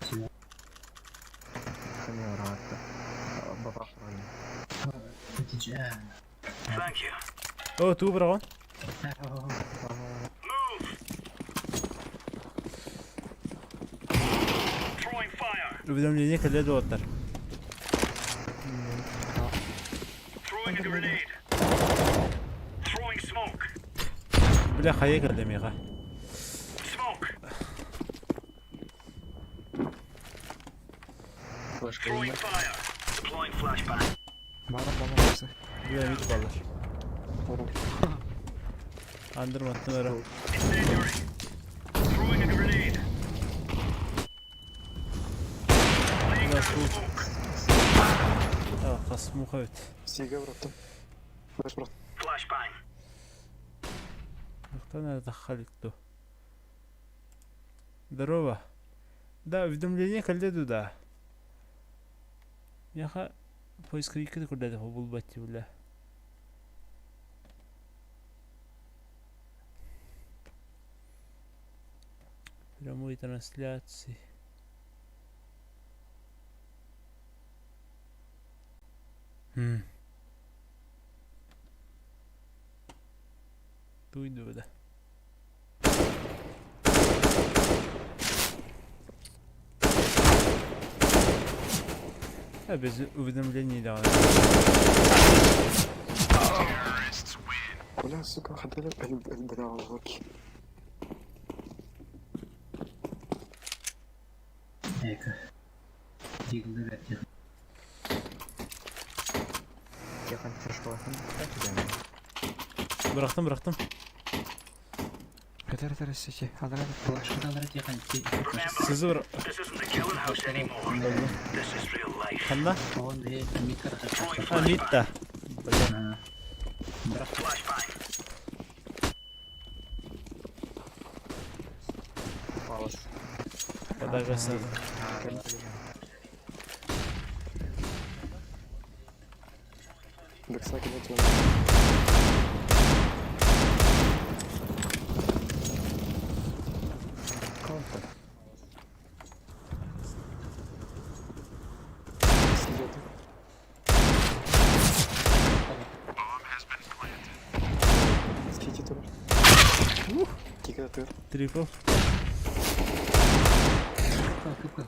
خليني وراك بابا TJAY. Thank you. Oh, tu bravo. Throwing fire. Уведомление когда доктор. Throwing a grenade. Throwing smoke. Бля, хае кадемига. Smoke. Флешка Throwing есть. fire. Deploying flashbang. Bana nasıl? Bля, mid ballar. Andırma attım Incendiary. Throwing a grenade. Laying down smoke. اه خصمو خبت. Siga bıraktım. Flash bıraktım. Flashbang. انا دخلته. Здорово. Да, уведомление когда туда. Я поисковик куда-то побулбать, бля. Прямой трансляции. Дойду, да. Без уведомлений, да. Бля, сука, ходили البلاغي. Eka. Yıkıldı belki. Yakın flash bıraktım. Bıraktım. Yeter seki. Hadi. Flash'ı alarak yakan. Sizi bırak. This isn't the killing house anymore. This is real life. Kanla. Onun da mid tarafı. Ha, mid da. Bırak. Flashbang. Paus. Kadar gasar. Backside net var. Counter. Sigiyordu. Скільки tur? Тільки tur. Трипл. Kıpkı.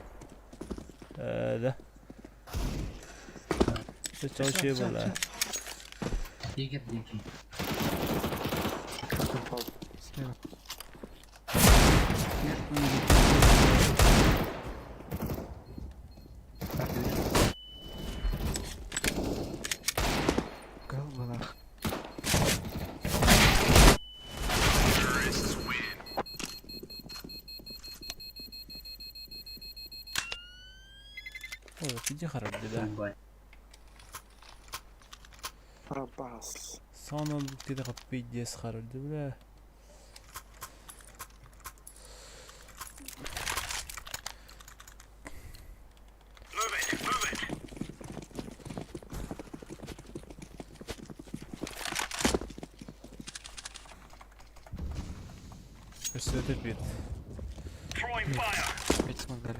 Да. Что вообще было? İyi git linki. Пауза. Слева. Галбанах. Ой, иди харап, да. Рабас. Son olduk dedi kapıyı diye sıkarırdı bile. Move it. Move it. Üstüde bir. Throwing fire. Hiç smoke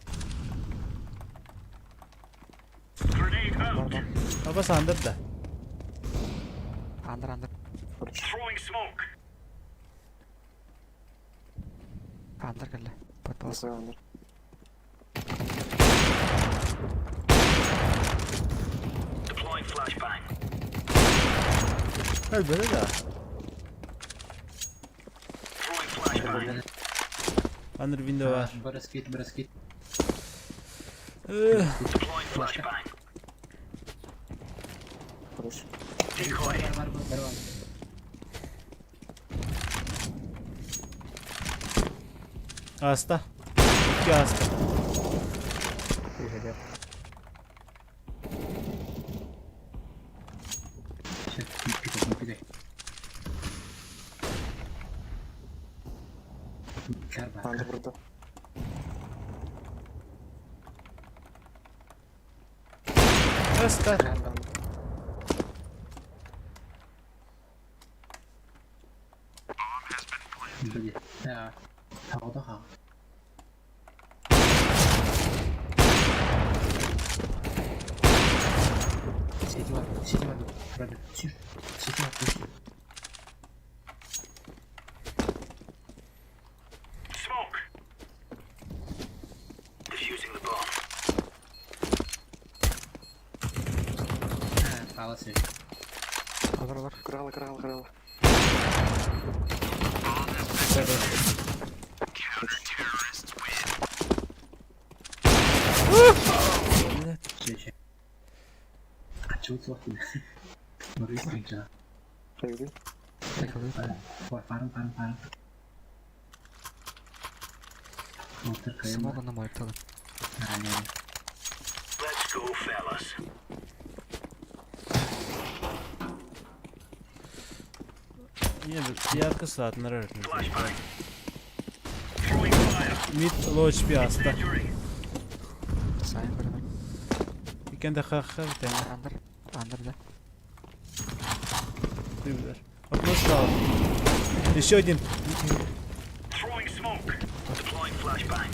Grenade out. Ama sandır da. Under. Throwing smoke. Under geldi. Patladı. Under. Deploying flashbang. Hayır böyle de. Throwing flashbang. Under window var. Braskit. Deploying flashbang. Konuş. Decoy. Var. Hasta. İki hasta. Pide. Karba. Under burada. Hasta. Böyle. Ya. Havada ha. Сети var. Сети var. Burada. Sür. Seti var. Koş. Smoke. Defusing the bomb. Ha, sağla sür. Olur. Kral. Şey. Açılık vakti. Orayı sıkınca. Parın. Motor kayın var. Smoke on the mic, tell him. Yani. Let's go, fellas. Yine bir arka saatler öğretmeniz. Flashbang. Throwing fire. Mid low HP hasta. Injury. Sayın beraber. İken de kalkar bir tane. Under da. Duymuyorlar. Bak nasıl sağ ol. Еще один. Throwing smoke. Deploying flashbang.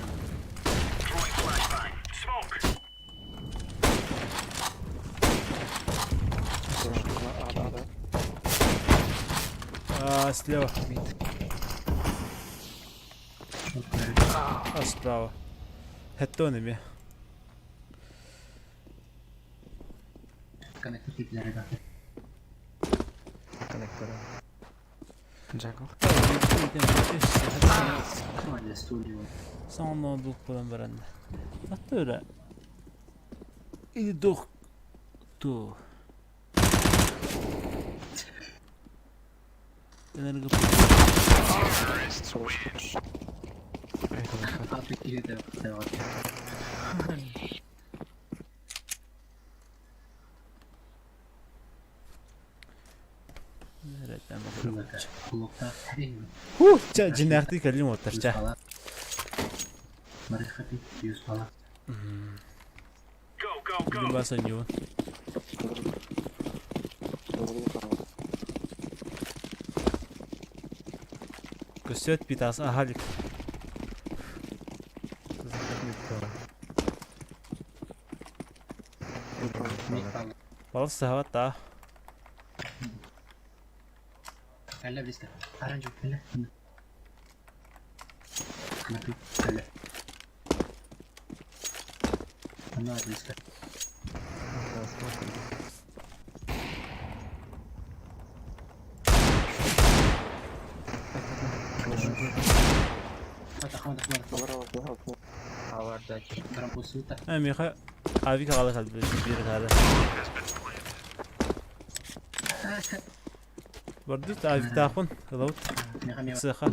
Throwing flashbang. Smoke. Слева. Mid. Справа. Хеттонами. Connector tiplere bak. Connector. Jungle. Hadi studio. Sonra bu falan verende. Hatta öyle. İyi doktu. Enerji Artık iyi de devam. nereden Şurada bakıyor? kulakta değil mi? Cinahti kallim oturca. falan. Marifati 100 falan. Go. Bugün basan yoğun. Göstet bir tas ahalik. Balas sahabat da. Kalla bliska. Aranjo kalla. Mati kalla. Amma bliska. Hadi. Havardaki tramposuta. Hem yaka abi kala kaldı bir kala. Bardut abi taxun laut Mehmet sıxa.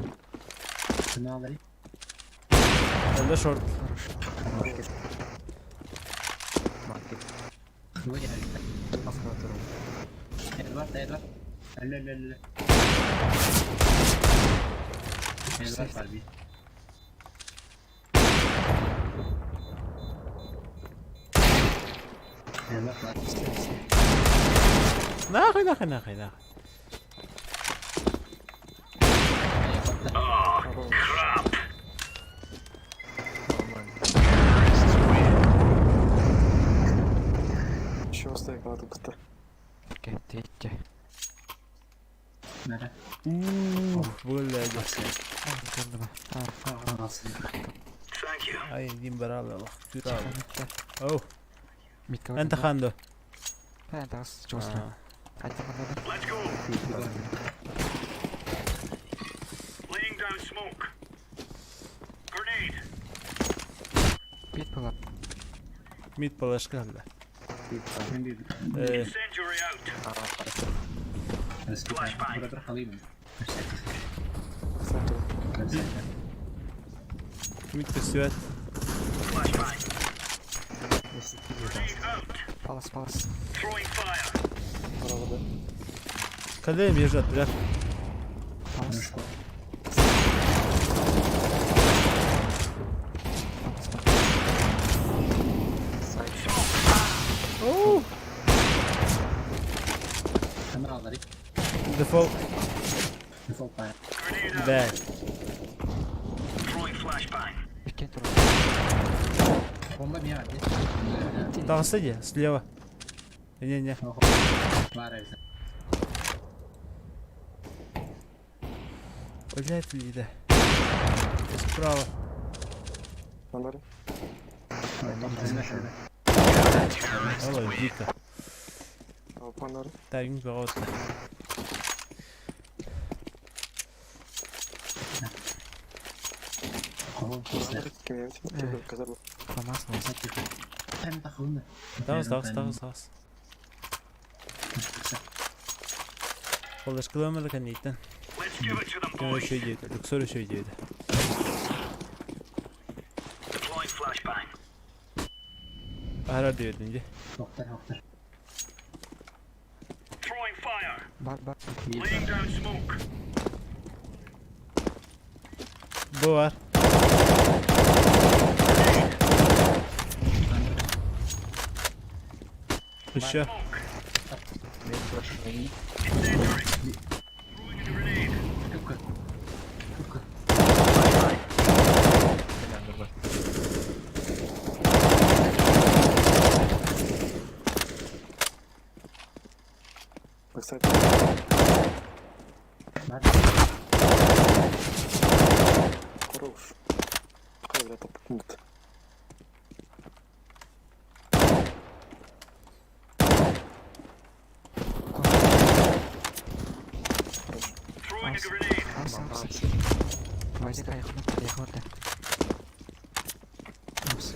ne alır? Elde short. Bu ya. Edward. Öyle. Edward var bir. Edward var. Naxi. Oh, crap. Еще оставь воду-то. TJAY. Nere? Böyle. Kendime. Nasıl? Thank you. Ay din barala Allah. Güra. Mid'de. Oh. Mid cover. Anta khando. Ben de az çözüm. Hadi bakalım. Let's go. Laying down smoke. Grenade. Mid pull up. Mid palaşka halde. Incendiary out. Burada kalayım. Mid kösüvet. Flashbang. Grenade out. Palas. Throwing fire. Kaleye bir attılar. Palas. Oh. Kameraları. Default Default fire. Grenade out. bad. Throwing flashbang. Bir kent olur. Bomba bir yerde. Тағысы де, слева. Не. Var evde. Блять, лида. Справа. Фонарь. Ала, дико. Фонарь. Тайм бегот. Фонарь кемеем. Казар. Фамас var. Hem takılın. Тагыз. Колдаш километр kan iten. Let's give it to them, Кем boys. şey yedi. Luxor şey yedi. Deploying flashbang. Ara diyordun ki. Doktor. Throwing fire. Bak. Laying down smoke. Bu var. Kışa. Smoke. Incendiary. Throwing a grenade. Tıpkı. Кстати, Var. хорош. Какая, блядь, пункт. Throwing a grenade. As. Вайдик ayakını orada. As.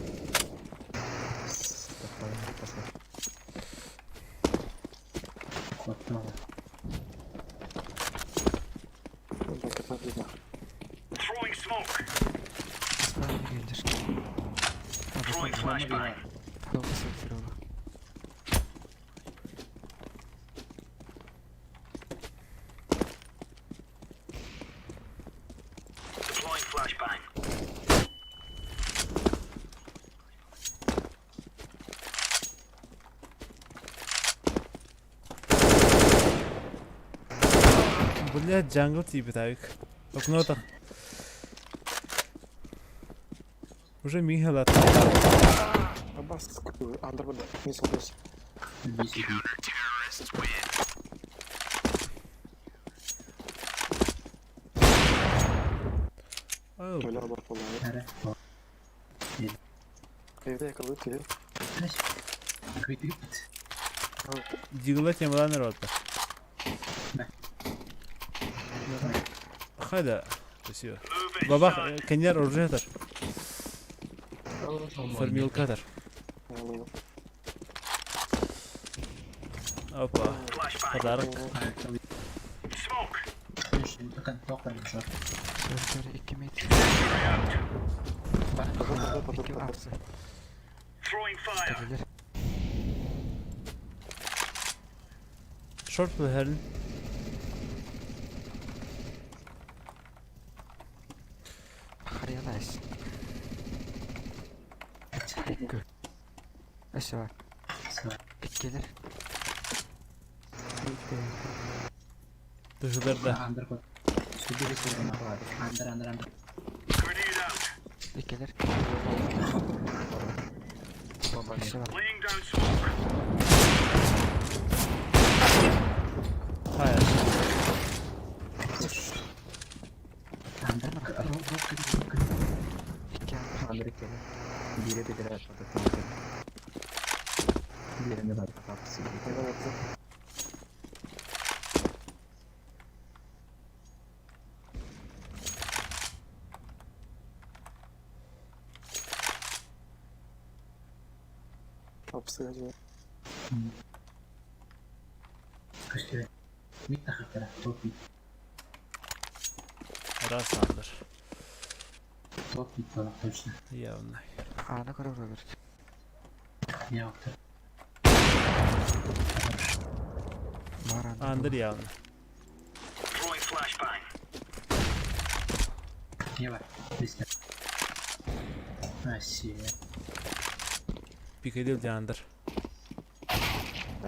Doktor. Да, как видно. Throwing smoke. Sağ gelir. Throwing flashbang. Fokus ediyor. Deploying flashbang. Блять, джангл типа так. Окно так. Уже Михаил от. Аббас, андербода, не солнце. Oh, Öyle abar falan. Nere? Evde yakaladık ya. Kıydı. дигла темла народ. Хада. Спасибо. Move Баба, inside. коньяр оружиятор. Формилкатор. Опа. Flashbang. Подарок. Smoke. Şimdi bakın doktor şu. Sörtör 2 metre. Incendiary out. 2 arsı. Throwing fire. Gelir. Short bu herrin. Hariyalays. Gök. Aşağı. Gelir. Dışarıda. Undercoat. Şu bir sorun var. Under. Grenade out. Gelir. Aşağı. Laying down smoke. Hayır. Under. İki arsı. Amerika'da bire bir lira yapmadı. Birinde var kapısı. Kapısı acaba. Kışkı. Bir dakika. Top. Рассандр. Top falan точно. Явно. Ana kadar vurur. Ne yaptı? Var anda. Андер явно. Throwing flashbang. Ne var? Liste. Россия. Пикадил Андер.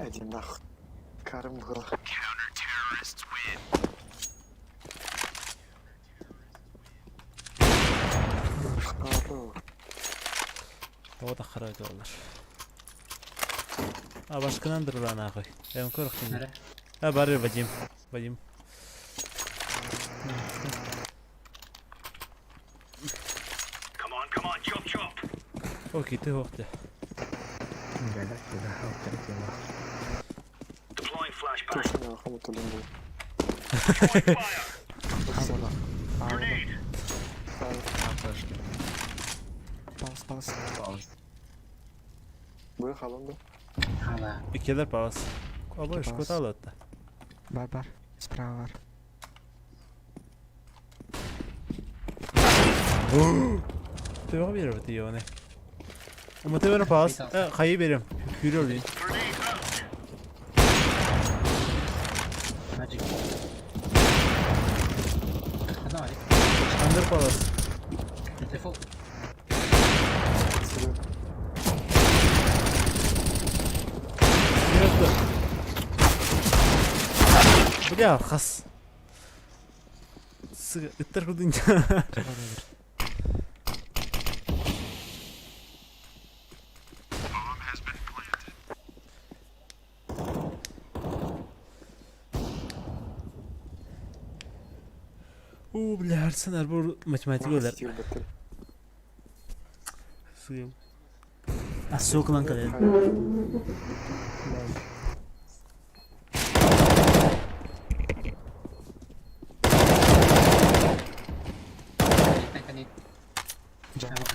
Иди нахуй. Карым был. Хорош. O da xaraj olur. Başkanındır lan ağay. Ben korktum. Nere? Ha bari bacım. Come on, chop chop. O gitti hoktu. Geldik burada. Halkları kıyma. Deploying flashbang. Точно я хому то лимбу. Throwing fire. Ağla. Ağla. Grenade. Pals. Б халонда. Hala. İkiler paus. Aba İki şkota paus. aldı. Бар. Справа бар. Tövbe bir araba diyor ne? Ama tövbe paus. Kayı benim. Yürü olayım. Grenade out. Magic. Adam var. Under paus. Defol. Yürüdü. Bля, хас. Sıkı ıttır kudunca. Bля, Arsenar bu matematik öler. Стил баттер. Suyum. Soğuk lan kalem.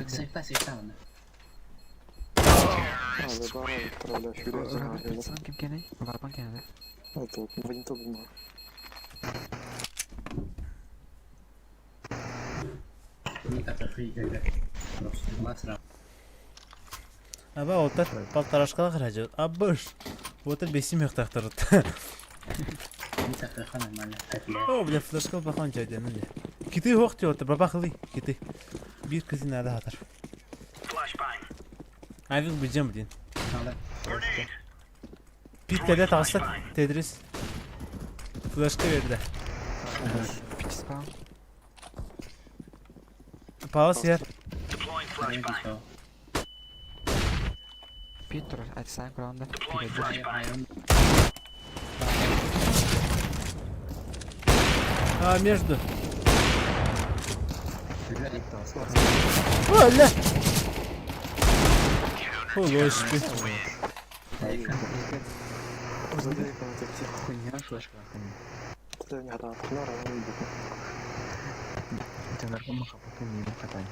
Safe'ta bana. Забавно, тролля, фюрия, Sen kim gene? Varban gene de. Это вот ваниту бумага. Aba otar paltaraşkala kıracağız. Abış. Otar besim yok taktırıt. O bile flashkal bakan caydan öyle. Kiti yok diyor otar babaklı kiti. Bir kızı nerede atar. Flashbang. Ayvık bileceğim din. Grenade. Bir tede taksat tedris. Flashka verdi. Pit spawn. Palas yer. Deploying flashbang. Pit durur. Hadi sen kuranda. Deploying flashbang. Ha между. Öyle. Oloştu. Задай кому-то тихо. Хуйня флешка. Это не надо, окно равно будет. Это нормально капоту не катань.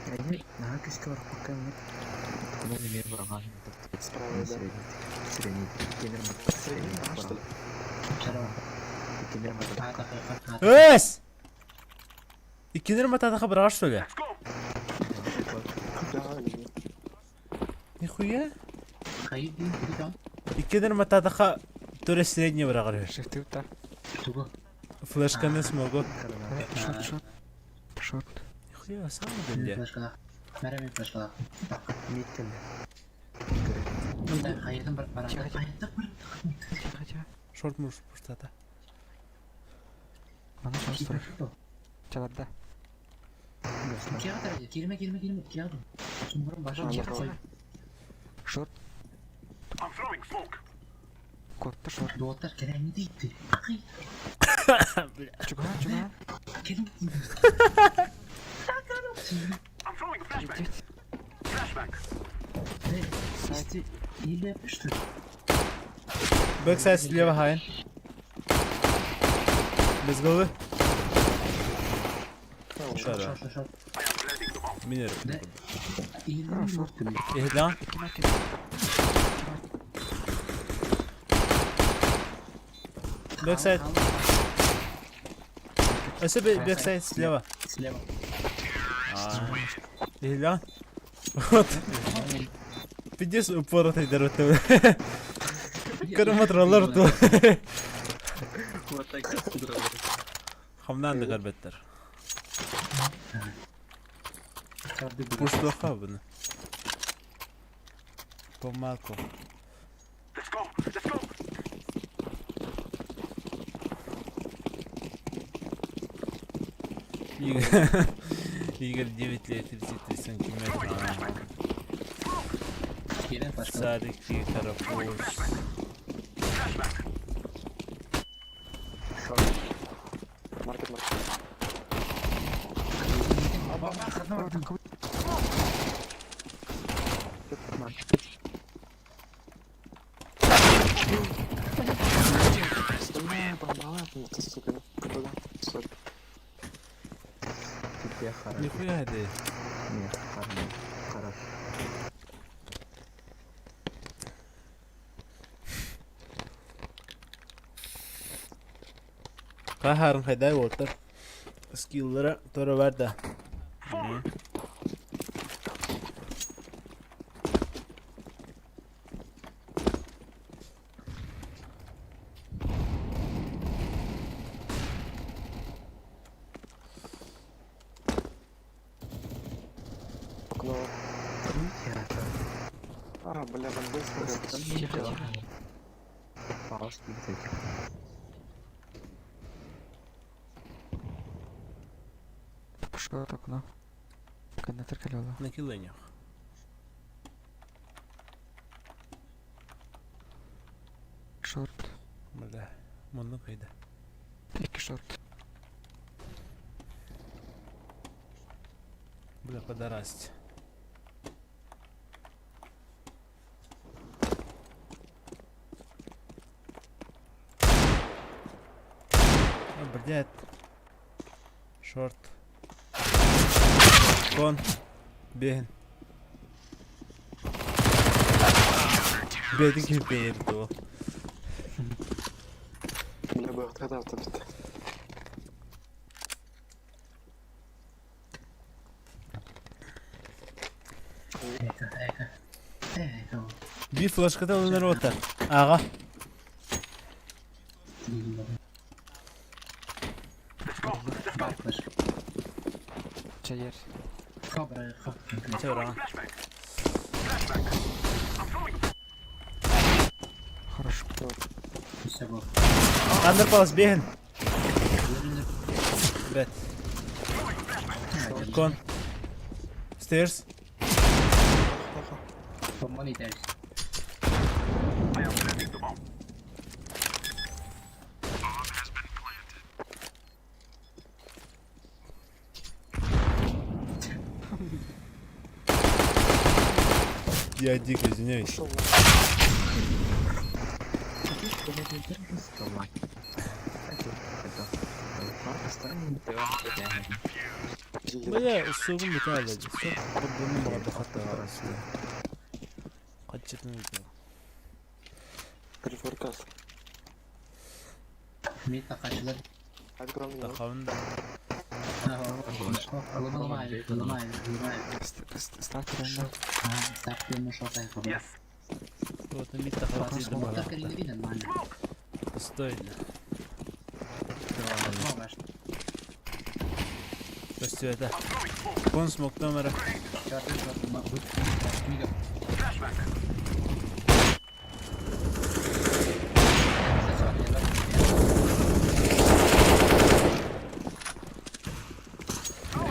Ini nah kisah orang pakai nih. Kemudian ini orang lain Справа, да. средний киллер Средний, а что ли? киллер Ös. İkileri matada haber ağır söyle. Да, или Ne хуя? Kayıp değil bir daha. İkileri matada ha töre srednje bırakır. Шифты удар. Tugu. Flashka ne smogo. Шорт. Ne хуя sağ mı dönüyor? Flashkala. Merhaba flashkala. Миттель. Bunda hayırdan bırak bana. Hayırdan bırak. Тихо. Short muş burada. Bana şans durur. Çalarda. İki atar. Girme. İki adım. Umarım başa Tixo. koy. Шорт. I'm throwing smoke. Korktu şort. Doğutlar keremli değildi. Ay. Çubuğa. Kerim. I'm throwing a flashbang. Flashbang. Ne? İşte hile yapmıştır. Backside слева hain. Без головы. Şort. I am planting the bomb. Минер. Ne? Hile Ha, mi şort. yoktu? İhlan. Backside. Öse backside слева. Слева. İhlan. Вот. Пиздец упоротый доротый. Кырматралар ту. Вот так вот. Хамдан да гарбеттер. Çarptı bir. Пушто хабын. Помалку. Let's go. Игорь 9 лет 33 сантиметра. Gelin başka. Sadiki tarafı. Маркет. Ты, сука, куда? Сори. Тебе хорошо. Нихуя это. Нет, хорошо. Kaharın hayday water. Skill'lara tora var da. Окно. А, бля, там быстро. Пауз gibi Пошел от окна. Кондитер калёла. На киленях. Шорт. Бля, мунну кайда. Iki шорт. Бля, подорасти. Блядь. Шорт. Кон. Бегин. Бедик перед его. Бля, бы отгадал тут. Eka. Bir flaşkada alınır ota. Ağa. Bak baş. Çayır. Kabra. Çevre. Хорош. İşte bu. Underpass бегин. Бет. Кон. Stairs. Bomba lideri. Я дико извиняюсь. Шел Стола. Бля, усугум битали. Все подбуну молода хата арасында. Качытын екен. Перефоркас. Mid kaçılır. Hadi kuralım ya. Тахавында. Ылымай. Ставь рендер. Стартуємо шота як робити. Вот мид тахавында Смоктар бага. керінги нормально. Стоит. Смок баш. Почти это. Кон смог номера. Çarpı. Мидо.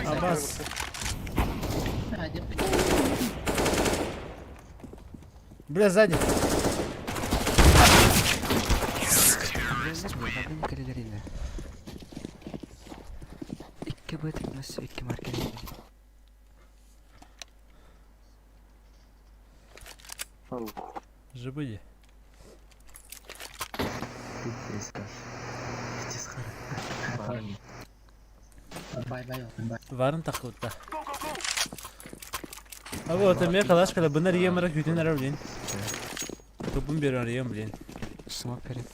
Абас. Hadi. Бля, сзади. Abinin kaleleriyle. İki bu etmesi, iki market. Ау. Жибыди. Здесь скажешь. Здесь хорошо. Bay olsun. Варын тахутта. А вот, мне калаш, когда бы на риемера кютин равлин. Тупым берем рием, блин. Смог перед.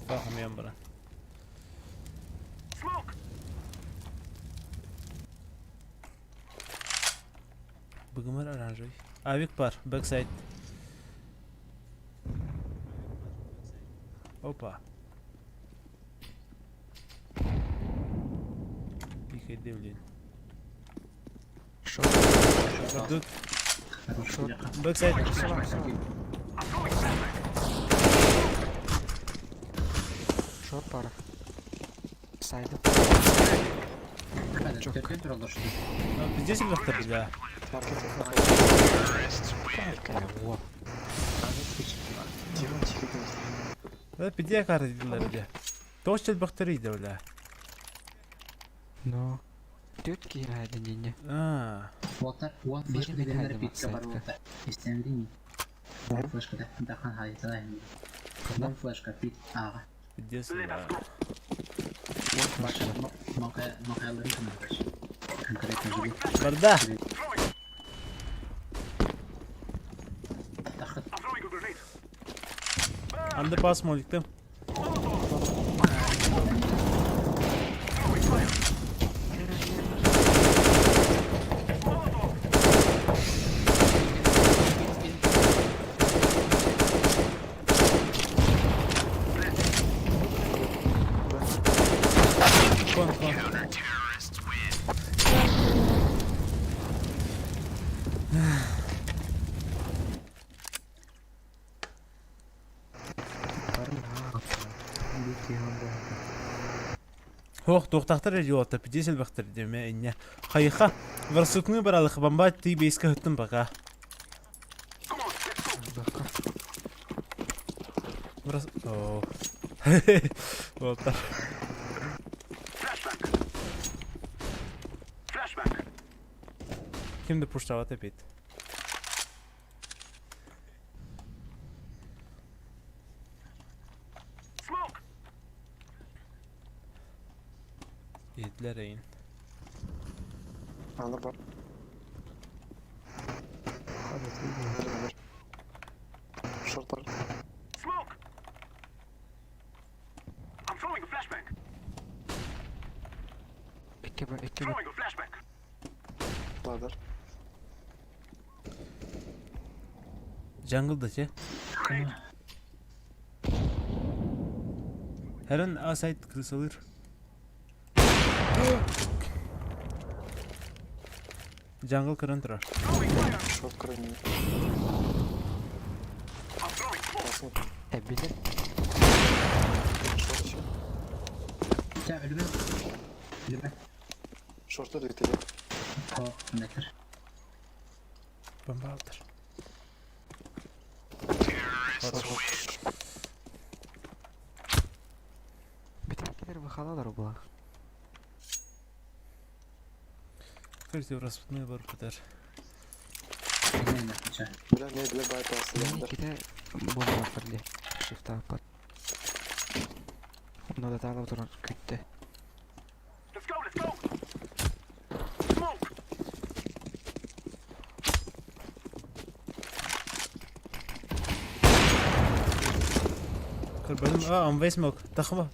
Фахом ямбара. Быгымар оранжевый. Авик пар, бэксайд. Опа. Пикай, блин. Шорт. Тут Шот. бэксайд. Шорт пара. Сайда. Hadi Türk'ün tur oldu şu. Bizde silvahtar bile. Market. Во. Тихо, тихо, тихо. Ve bizde kar ediyorlar bile. Toş silvahtırıydı öyle. Но. Тёт кирайды нене. Voltar, Wall Flash'ı Benim bilenlere efendim, pizza var sayfa. Voltar. İsteyen değil mi? Wall Flash'ı da dahan hayata da hem. Wall Flash'ı pit ağa. Bizde silvahtar. Başka makayaları tanıyorlar. Konkret mecbur. Barda. Takıt. Anda pas mı olduktum? Kon. Hoch to'xtaqtir idiota, bizde silvahtar deme inne. Hayxa. Versuknu baralık bamba TBS'ka hüttüm baka. Бака. Burası... Oo. Voltar. Kimdi pushtavat epeyt? Yediler eyin. Anı var. Short var. İki var. Ladder. Jungle'daki. Her an A-side kırılır. Jungle kırın tırar. Short kırılmıyor. Basın. Bilir. Short için. Ya ölüme. Ölüme. Short'ta da biteli. O nedir? Bomba aldır. Битаки выхаладар була. Kırısı rasputmayı var kadar. Ne yapacağım? Bile ne bile bypass Нене eder. ките бомба фарли. Шифта апат. Но да тала туран күтте. Kır benim anvay smoke. Takma.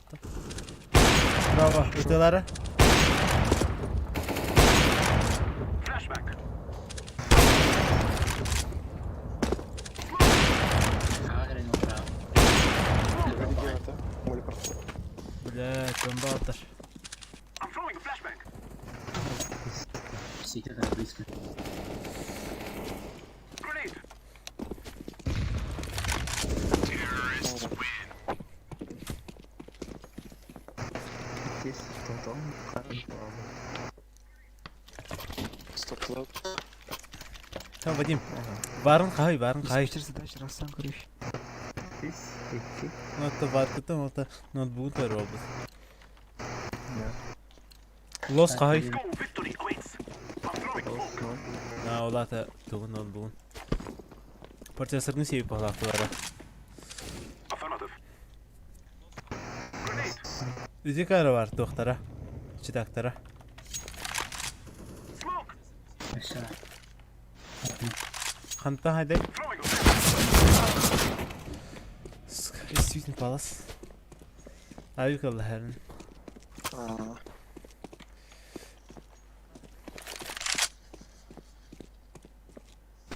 Bravo. Öteleri. Ağırın ocağı. Video nerede? Molly parkta. Блять, bomba aldır. Site kadar близко. Stop cloud. Tamam Vadim. Varın kay. Спичерси дальше рассан көрүш. Notta var kıtım ota notebook var oldu. Los kay. Na ola ta tuğun notebook'un. Parçasını sevip bağlaktılara. Ücü karı var doktora. Çıdaktara. Aşağı. Hanta haydi. Действительно палас. Ayıkallı herin. Aa.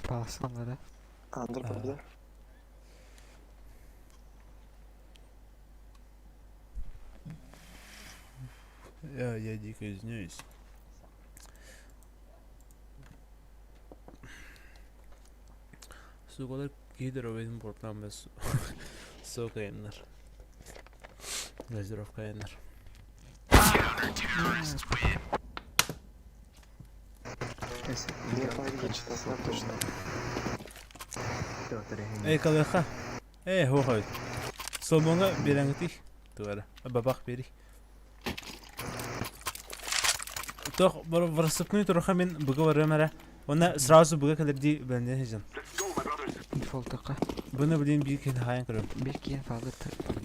Паласанлары. Under burada. Я дико извиняюсь. Su kadar gider benim portlam ve su kayanlar. Lazer of kayanlar. Neyse. Мне по geçti aslında точно. Ey kalırka. Hoy. Solmonga berangti. Tuara. Babak beri. Toch выраступную троха мен буга варамара. Она сразу буга калерди бенде хежан. Let's go, my brothers. Дефолтқа Bunu bileyim bir kez hayal kırıyorum. bir кейін фалды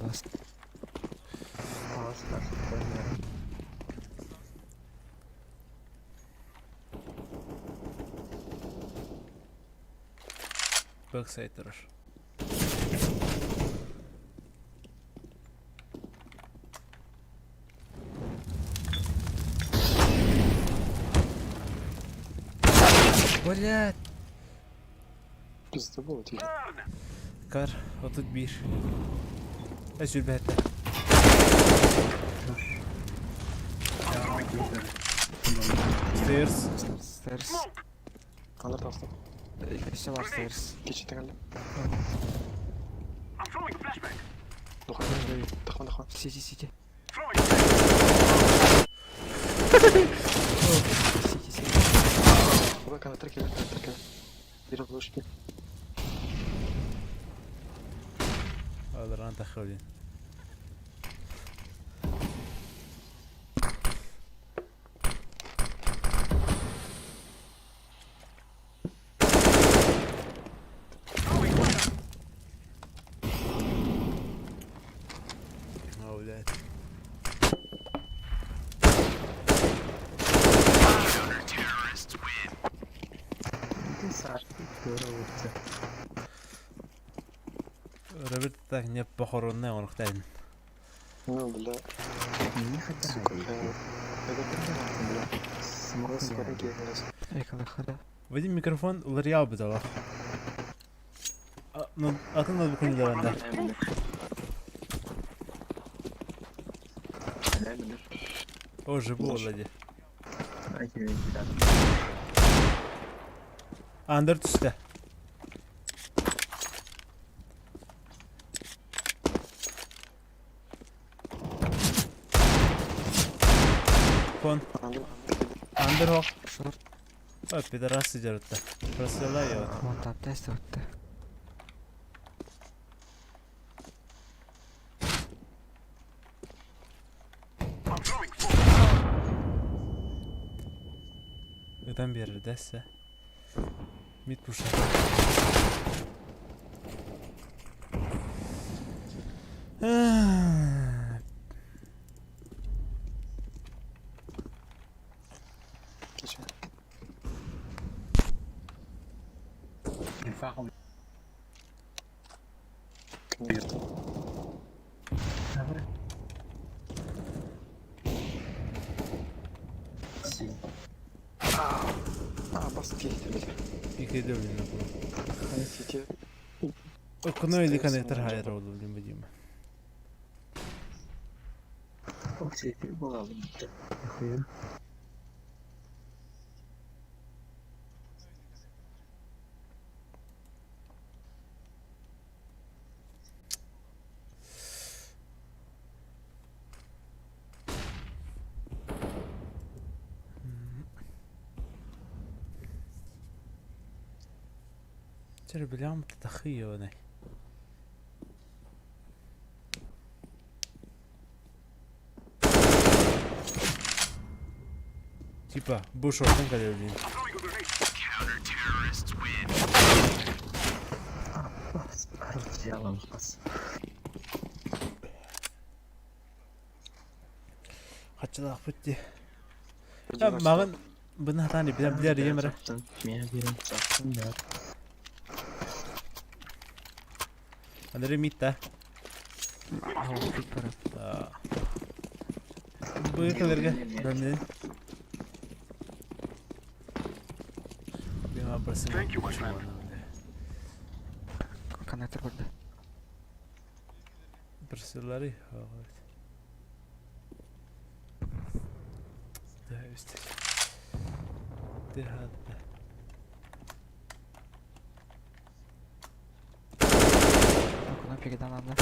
бас. Backside durur. Блядь. Pizde bu değil. Kar 31. Özür behte. Stairs. Stairs. Kanır tarafta. İşte var stairs. Geçit geldi. I'm throwing a flashback. Dokun. Dokun. City. Throwing. City. Baba kanır terk. Bir oluş ki. Alırán taxavlin. Avlat. Robert tak nie pochorone on chtain. Ne oldu la? Nasıl kadın keyfiniz? Yakaladı. Vadim mikrofon ular ya bidala. No, aklımda bu konuda bende. Oje bu oladı. Under üstte. Kon. Under hawk. Short. Bak bir de rast ticarette. Burası ya. One tap test öttü. I'm throwing. Neden bir yerdeyse. Mid push'a. Geçin. ينفعهم Kanır yırtın. Bas keyifli. İki de oyunu bu. City. Okunu öyle kanetler hayır oldu bileyim bileyim. Çok şey bulalım. Yakıyorum. ترى باليوم تخيل هنا. Tipa, bu şortun kalabilirim. Throwing a grenade. Bas. Arıcı yalan bas. Kaççılık bitti. Ya mağın bunu hatani bilir yemere. Meye birim çaktım ya. Andere mitte. Hava pik para. Bu yakalarga ben bir yaparsın. Thank you, my friend. Connector burada. Persillari. Daha üstte. Det hade. Okuna pigiden aldı.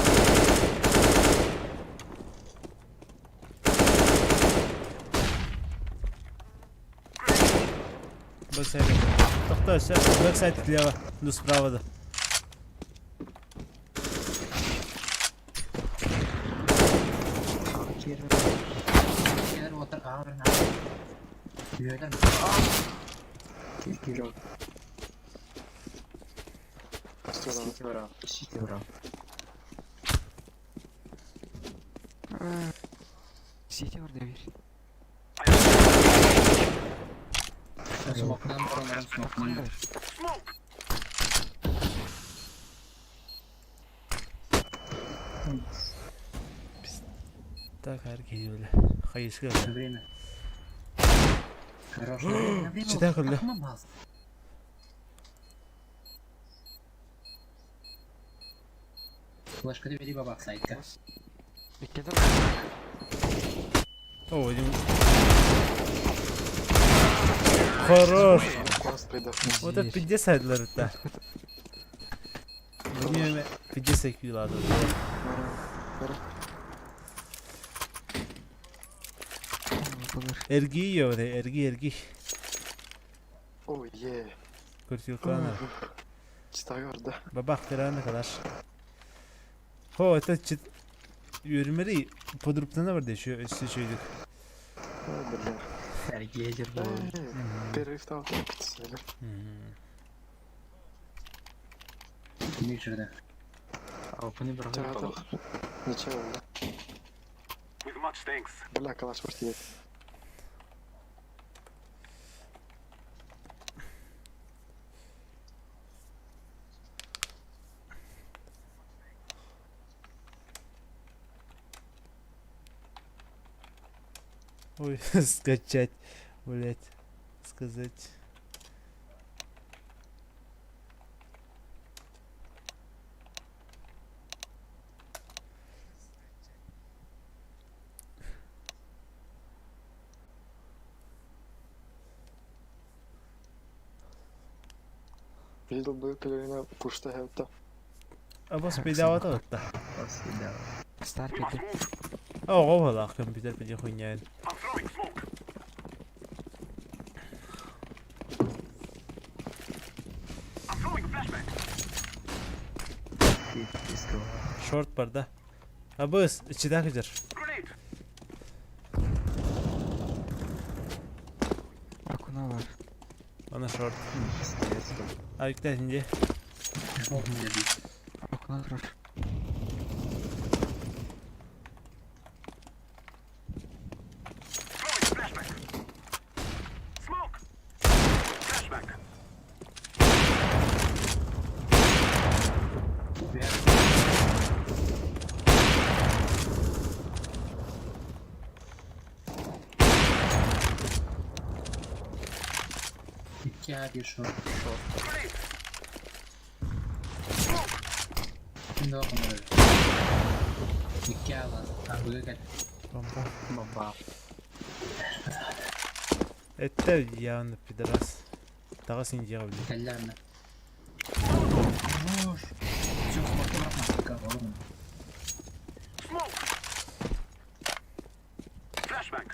Бэксайд. Тохтой, все. Бэксайд слева. Ну, справа, да. Gelir otur ağırına. Yürüdün mü? Geliyor. Üstüne Siki var abi. Siki var abi. Сети orada bir. Smoke'dan buraların smoke'dan. Так, арки öyle. Hayır, gel. Время. Хорошо. Время. Çiğden kırıldı. Tamam baz. Флешка довели бабак сайдка. Bekledim. О, один. Хорош. класс придав. Вот это 50 ларта. Bilmiyorum 50 kilo Ergi yiyor de, ergi. О, е. Kurtulkanlar. Читай orada. Babak ne kadar. Ho, это чит. Yürümeli. Подробно ne vardı şu şeydik. Бля. Ergeyecir bu. Перерыв там кutusuyla. Kimi şurada? Abi bu ne bırakıyor Çağatay. falan. Ничего, да? With much thanks. Бля, калаш почти есть. Ой, скачать, блять, сказать. Видел бы пелерина пушта это. Ama bedava da hatta. Bas gidiyor. Start kedi. Oo, valla kompüter bir yakın yani. I'm throwing smoke. I'm throwing a flashbang. Disco. Short barda. Abız, içinden kaçır. Grenade. Akuna var. Bana short. CSGO. Ayıkta şimdi. Olsun dedi. Akuna durar. Throwing a flashbang. Smoke. Flashbang. İki abi şu. Grenade. Şimdi o konuda. İki alan. Abi gel. Bomba. Baba. Ette yandı pideras. Daha sinci abi. Kellerle. Vur. Çok smoke'u bırakma. Oğlum. Smoke. Flashbang.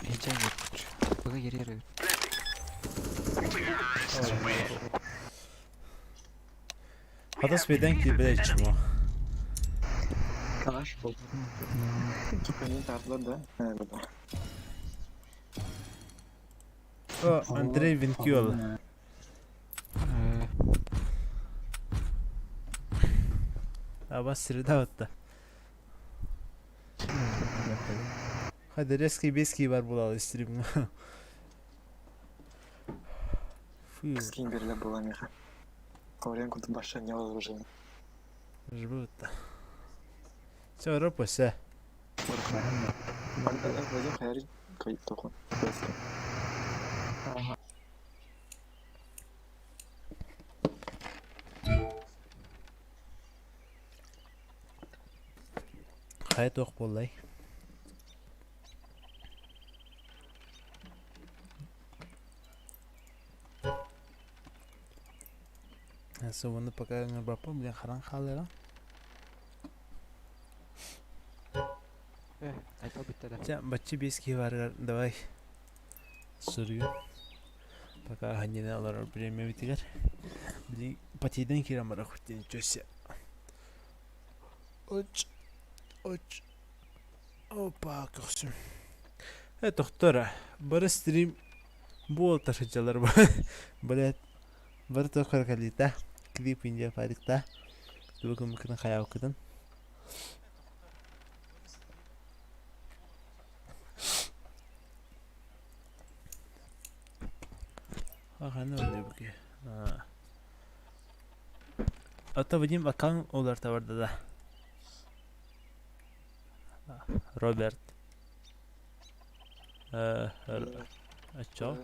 TJAY yapmış. Bu da geri yarıyor. Hadas beden ki bile çıkma. Kalaş oldu. Тупо не tarladı. He burada. O Andrei Vinkiola. Ama sırada hatta. Hadi reski beski var bulalı stream'ı. Фу, Скинь берля была меха. Говорим, куда баша не возражение. жбута. Все, ропося. Вадим Хайри, кайıp tokun. Beste. Hayat ok bollay. Soğanı pakarına bapam bilen karan kalır lan. Ayta bitti de. Can bacı bir eski var davay. Soruyor. Pakar hanyene alır bilmem bitiler. Bili patiden kiram var kutin çöse. Uç. Opa koşum. Doktora. Bara stream bu taşıcılar bu. Böyle bara tokar kalita. Klip ince farikta. Bakın bakın hayal okudun. Ne oluyor bu ki? Hatta benim akan olar da vardı da. Robert. Aço.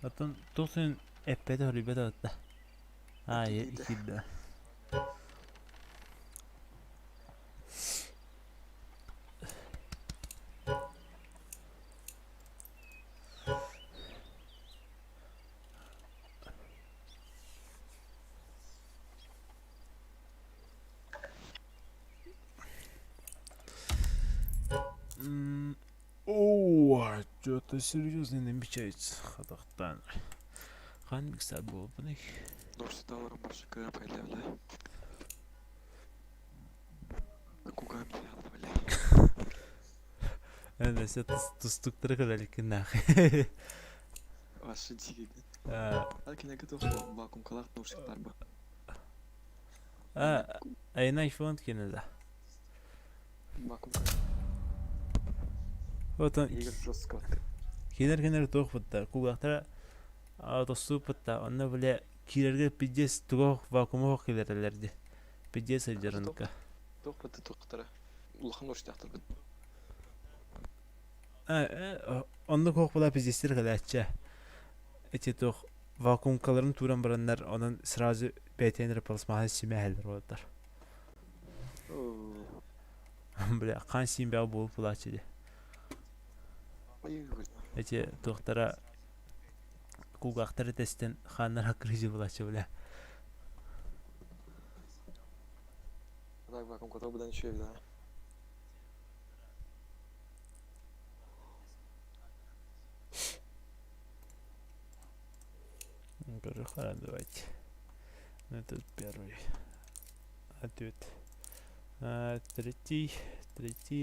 Hatta tosun epede horibede hatta. Ya ikide. Что-то серьезно намечается. Хатахтан. Ханник сабу бны. Норситалар башка появляли. Кугам бля. Ana sen tustukları kadar ikna. Ваши диги. Алки не готов вакуум калах норситалар ба. Ayna iPhone kene da. Вакуум. Otan Игр жестко. kenar toq bitta. Kugahtara tostu bitta. Onu bile kirerge pidjes tuğ vakumu hoqilerlerdi. Pidjes ajarınka. Тоқпаты тоқтара. Улахан норситалар ба. Onda kokpala pidjesler kalatça. Eti toq vakumkaların turan baranlar onun sırası BTN repalsmahı simeheller olar. Bile kan simbe bol pulaçı. Eti toqtara kugahtara testten xanlar hakkırıcı pulaçı bile. Так, вакуум котел бъде ничего да. Хорошо, давайте. Этот первый ответ. Третий,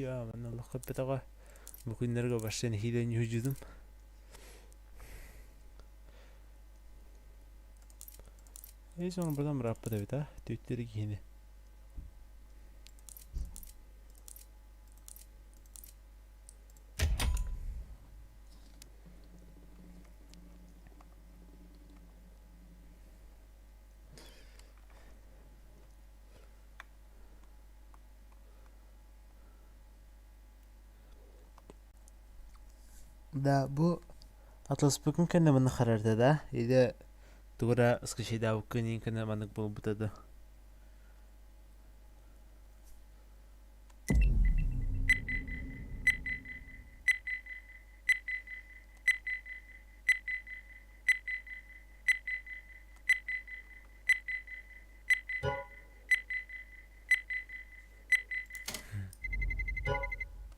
мен Аллахқа бетаға бүкіндерге башын хилен жүжүдім. Соны бірден бір аппы да бет, төттері кейіне. Da bu Atlas bugün kendi bana karardı da. İyi Dura ıskı şey daha bugün iyi kendi bana bul butadı.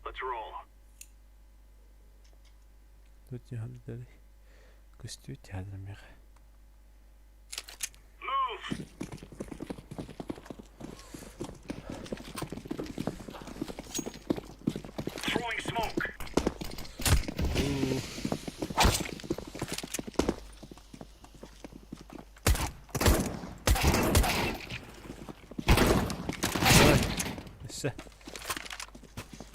Let's roll. Тут я говорю, костюм театра меха. Move. Throwing smoke. İşte.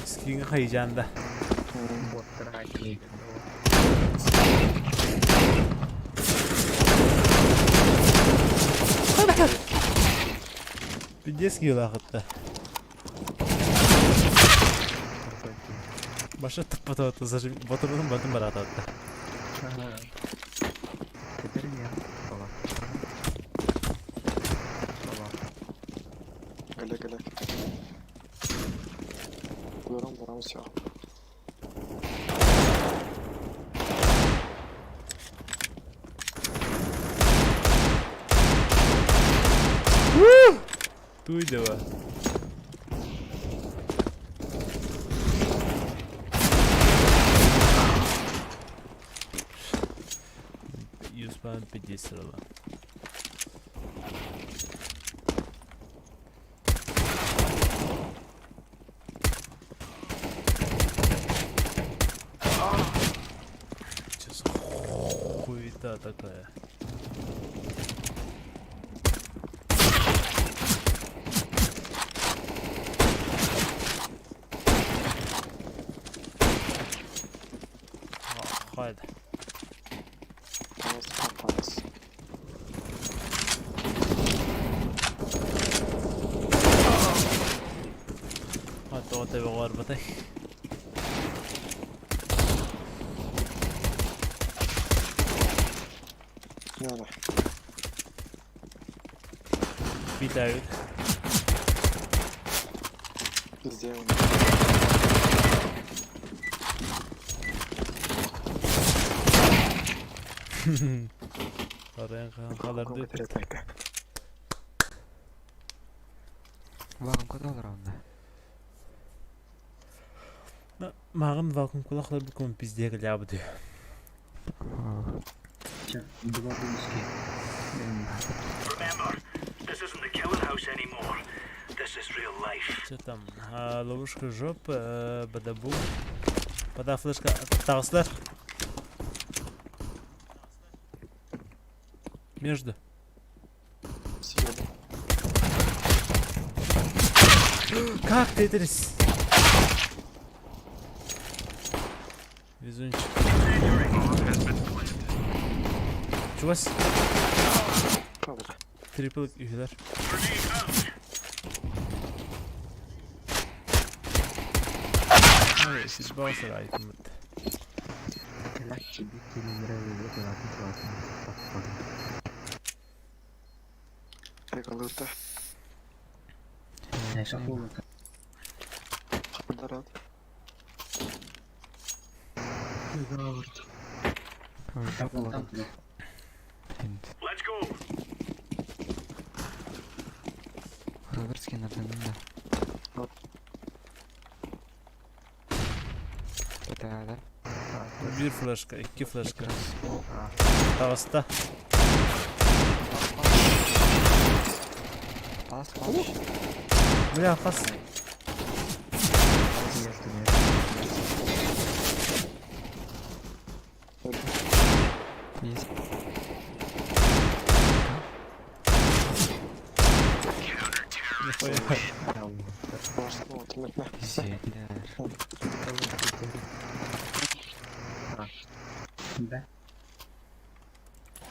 Skin heyecanında. Botlar haklı. Bir disk yolu hatta. Başa tıkpata hatta saçım batırdım batım var hatta. Gidelim ya. Falan. Галя. Барам все. Kuydu. Юспан 50 лава. Сейчас хуета такая. Haydi. Hatta o tabi garbata. يلا Bir daha yok. زين Arayan kankalar diyor. Bakın kadar onda. Mağın vakum kulaklar bu konu bizde geldi diyor. Два близки. Remember, this isn't the killing house anymore. This is real life. Что там? Ловушка жоп, бадабум. Пода флешка. Тағысылар. Между. سيادة Как Тетрис? Везунчик. Чувас? كفر Трипл üyeler. Hayır, siz bağısır aydınlık. Легче бігти не нравится, это на классно. هيك قلت شافوه قدرات شافوه Let's go. Robertski надо. Это Bir flaşka, iki flaşka. Tavasta. Пас. Бля, фас. Есть. Güzeller. ده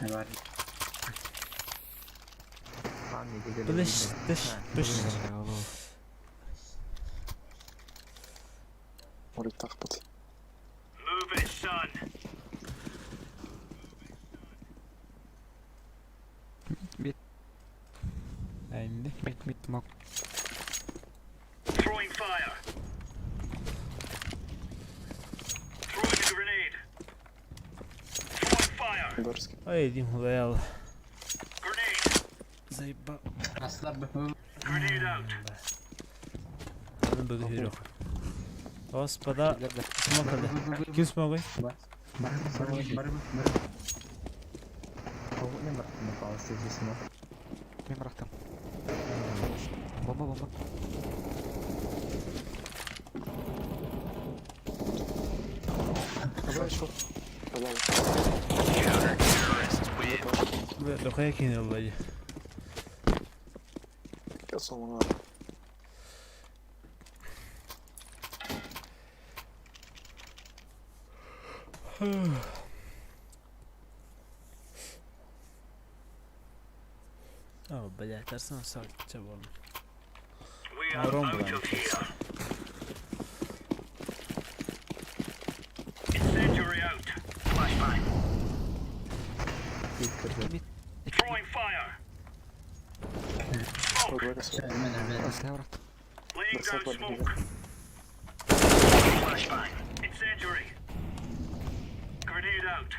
عبارة Dış, dış, dış. وليد تخبط Move it, son. Indi. Mit mok. Throwing fire. Throwing a grenade. Throwing fire. برسك Ay diyeyim hula yallah. Grenade. Zayba. أصلا هو Grenade out. Benim böyle hero. Os pada smoke aldı. Kim smoke? Pokoknya bakal sih semua. Ben bıraktım. Bomba. شوف Ve lokaya kini olayı. قصوا Oh, блядь, терсен сакча болм. We are Wrong out one. of here. Incendiary out. Flashbang. Throwing fire. Smoke. Asla bıraktım. Laying down smoke. Flashbang. Incendiary. Grenade out.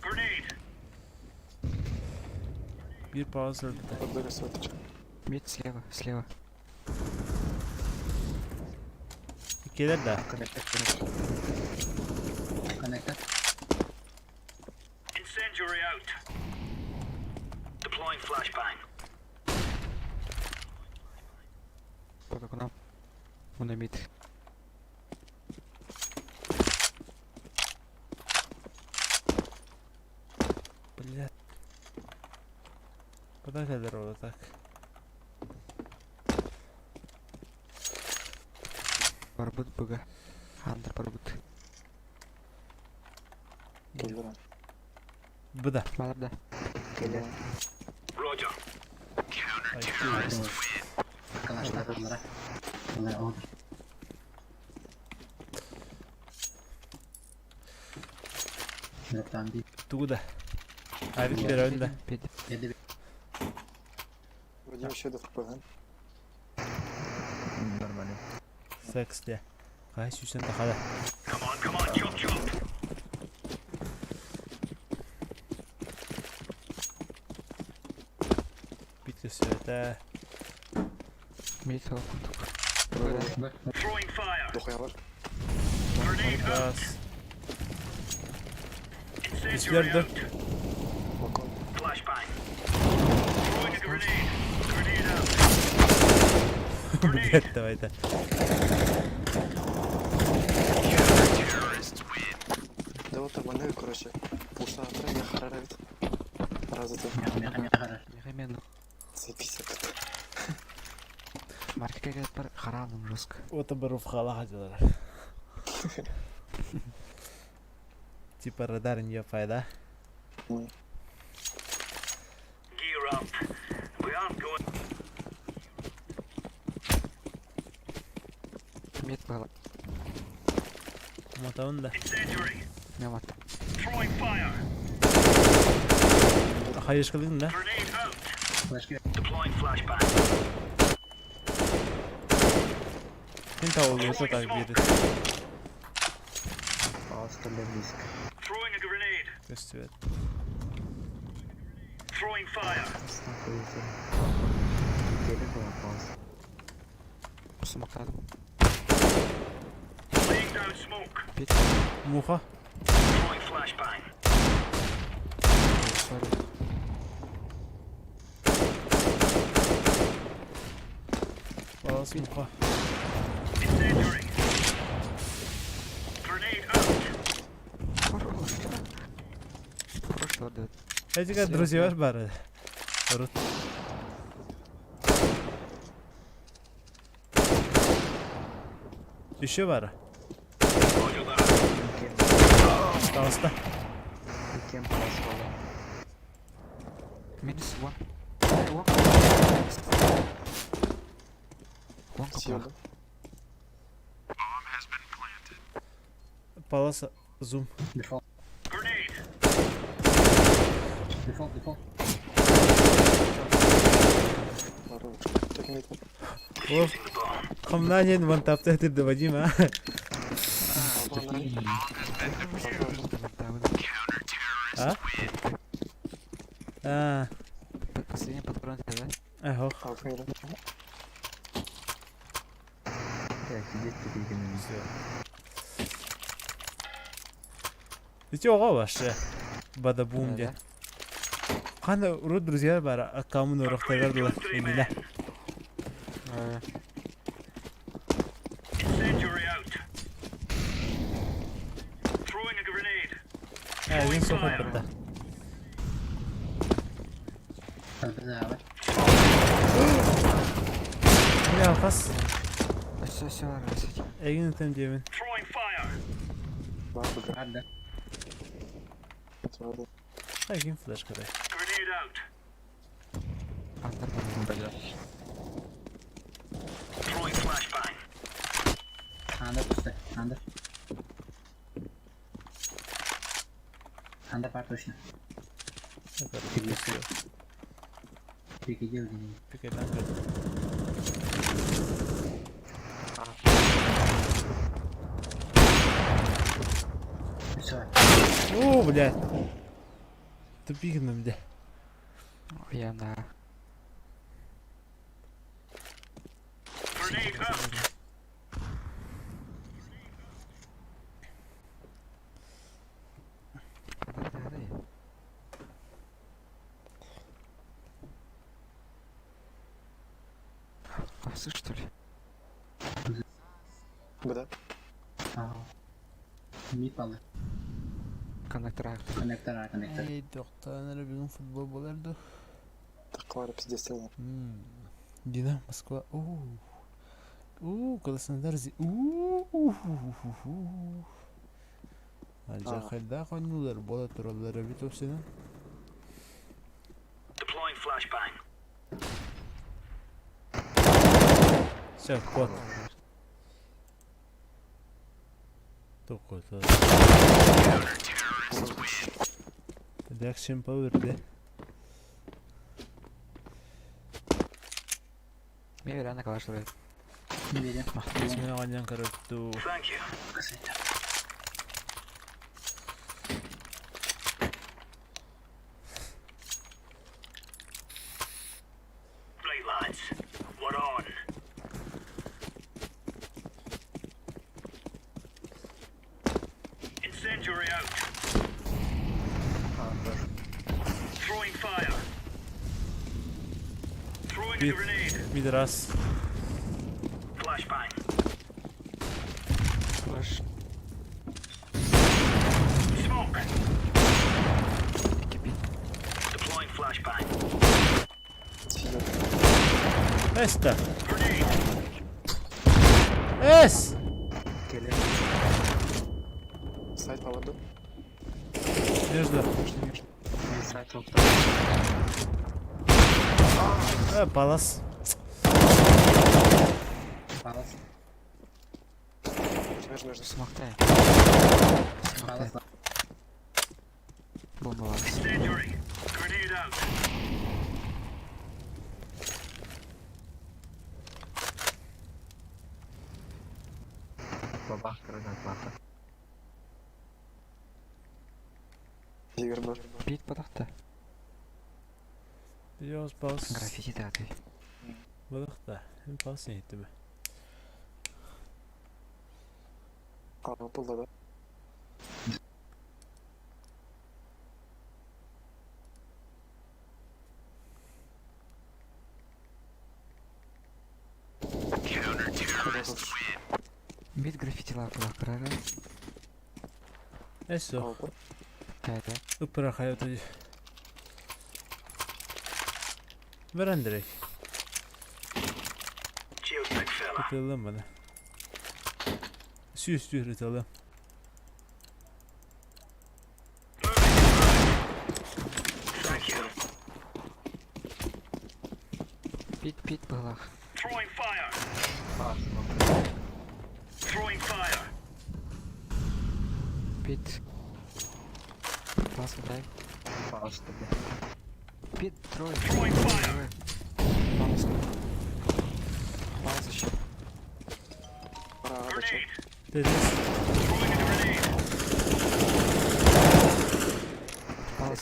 Grenade. Bir pause öldü de. Подбери соточек. Мид слева, слева. İkiler de. Connector. Incendiary out. Deploying flashbang. Только к нам. Он на мид. Блядь. Куда тебя дорога так? Барбут быга. Андер барбут. Келдер. Bu da. Малар да. Roger. Arkadaşlar bunlara. Bunlara olur. Yoktan değil. Tu da. Abi bir önde. Педи. Yedi bir. Вадим еще до ХП. Нормально. Seks diye. Kaç yüzden daha da. Come on, chop chop. Bitti söyle. Мид хелп. Throwing fire. Дохуя var. Grenade out. Biraz. Incendiary İşler out. Балкон. Flashbang. Throwing a grenade. Grenade out. Grenade. Блядь, давай-то. Да вот обманываю, короче. Пуша отряд я хараравит. Раза ты. Mega karar. Мехамен. Заебись это. Маркетке келіп бар қаралым жестко. Ота бір уфхала хacılar. Типа радар не файда. Ой. Gear up. We aren't going. Мид был. Мотавын да. Incendiary. Мемат. Throwing fire. Hayır kıldın da. Grenade out. Flash gel. Deploying flashbang. Kim oluyorsa da biri. Остальные близко. Throwing a grenade. Göster. Throwing fire. Находится. Гелик был пауз. Смоктадым. Laying down smoke. Пит. Muha. Throwing flashbang. Сори. Bas muha. Incendiary. Grenade out. Хорош. Хорош отдает. Эти как друзья бары. Рут. Еще бары. Roger that. Пожалуйста. Кем пауз. Минус вон. Вон. Вон Съел, купил. да? Palasa zoom. Default. Grenade. Default. Здорово. Так имеет. Оф. Комнанин вон таптахтыр да Вадима. А? А. Последний патрон да? Эхо. Алфмира. Так, сидеть тут не Ведь оға башы. Бада бум де. Қаны ұры друзья бары. Аккамын ұрықтағардылар. Емілі. Incendiary out. Throwing a grenade. Әзін соқыр бұрда. Kalbide abi. Міне алқас. Все, рассвети. Әгін өтем демін. Throwing fire. Бабы, Hadi. да. Әгін флеш қадай. Grenade out. Андер. Throwing flashbang. Under üstte. Under. Under part başına. Bir gidiyor yine. Pekala kırdım. Все. О, блядь. Тупик нам де. Yana. Grenade out. Овсы, что ли? Б, Mid balı. Коннектор ayakta. Konnektör. Ey doktorlar bugün futbol bolardı. такой пиздец. Динамо Москва. Краснодар. Алжахайда канулар бола туралары бит өсенә. Deploying flashbang. Все, кот. Токота. Reaction power'de. Мен реально калашлайды. Ne vereyim? Сен ганьян карапту. Thank you. Right, lads. We're on. Incendiary out. Throwing fire. Throwing a Bit. grenade. Midras. Flashbang. Флэш. Smoke. Кипит. Deploying flashbang. Эста. Grenade. Эс. Сайт поводу. Между. Site oldu. Палас. Balas. Между. Смоктай. Balas. Бомба var. Incendiary. Grenade out. Егерме. Бит подахта. Йоз палас. Граффити даты. Бадахта. Hem pals neydi be? Kapıldı da. Бит граффити лапла карары. Eso. Kapı. Кайда. Ipra hayatı. Veren direkt. Cheers, big fella. Tutalım bana. Süs tutalım. Thank you. Бит была. Throwing fire. Throwing fire. Бит. Пас дай. Бит трой. Throwing fire. Пас. Пас еще. Правда, че? Grenade. Deniz. Throwing a grenade. Пас.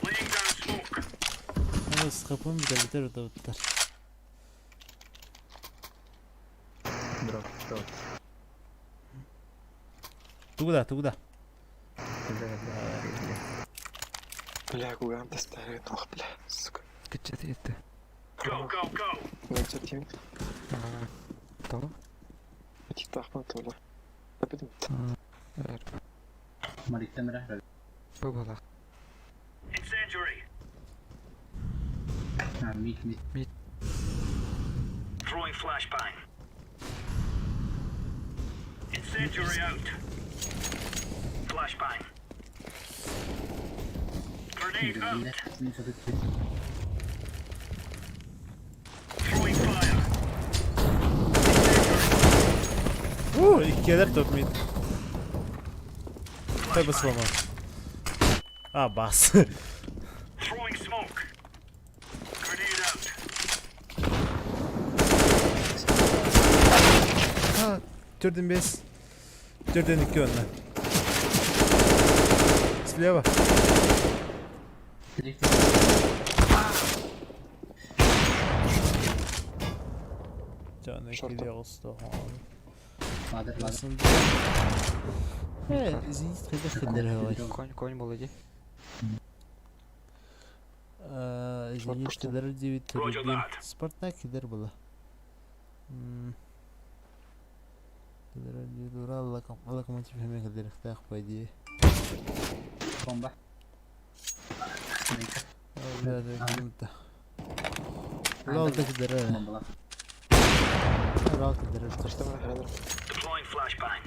Laying down smoke. Ama sıkapım biter o da biter. Тугда. Бля, гуган доставит. Ох, бля, сука. Ты что это? Go, go, go. Нече тим. Кто? Тихтахман тола. Да бедим. Malik'ten beri. Была. Incendiary. Ha mid. Throwing flashbang. Incendiary out. Flashbang. Grenade out. Yine çocuk. Throwing fire. İki kere top mid. Tabi slama. Bas. Throwing smoke. Grenade out. Türdün 5. Türdün 2 önüne. Слева. Дрифт. Canı Şorta. kili olsun. Ладер. Aslında. Извините, когда ходили. Конь молоді. Извините, когда родили Турбин. Спартак кидер было. Когда родили Урал, локомотив хэмээ кидер ихтах по идее. Бомба. Да, да. Урал так кидер. Бомба. Урал кидер. İşte var herhalde. Deploying flashbang.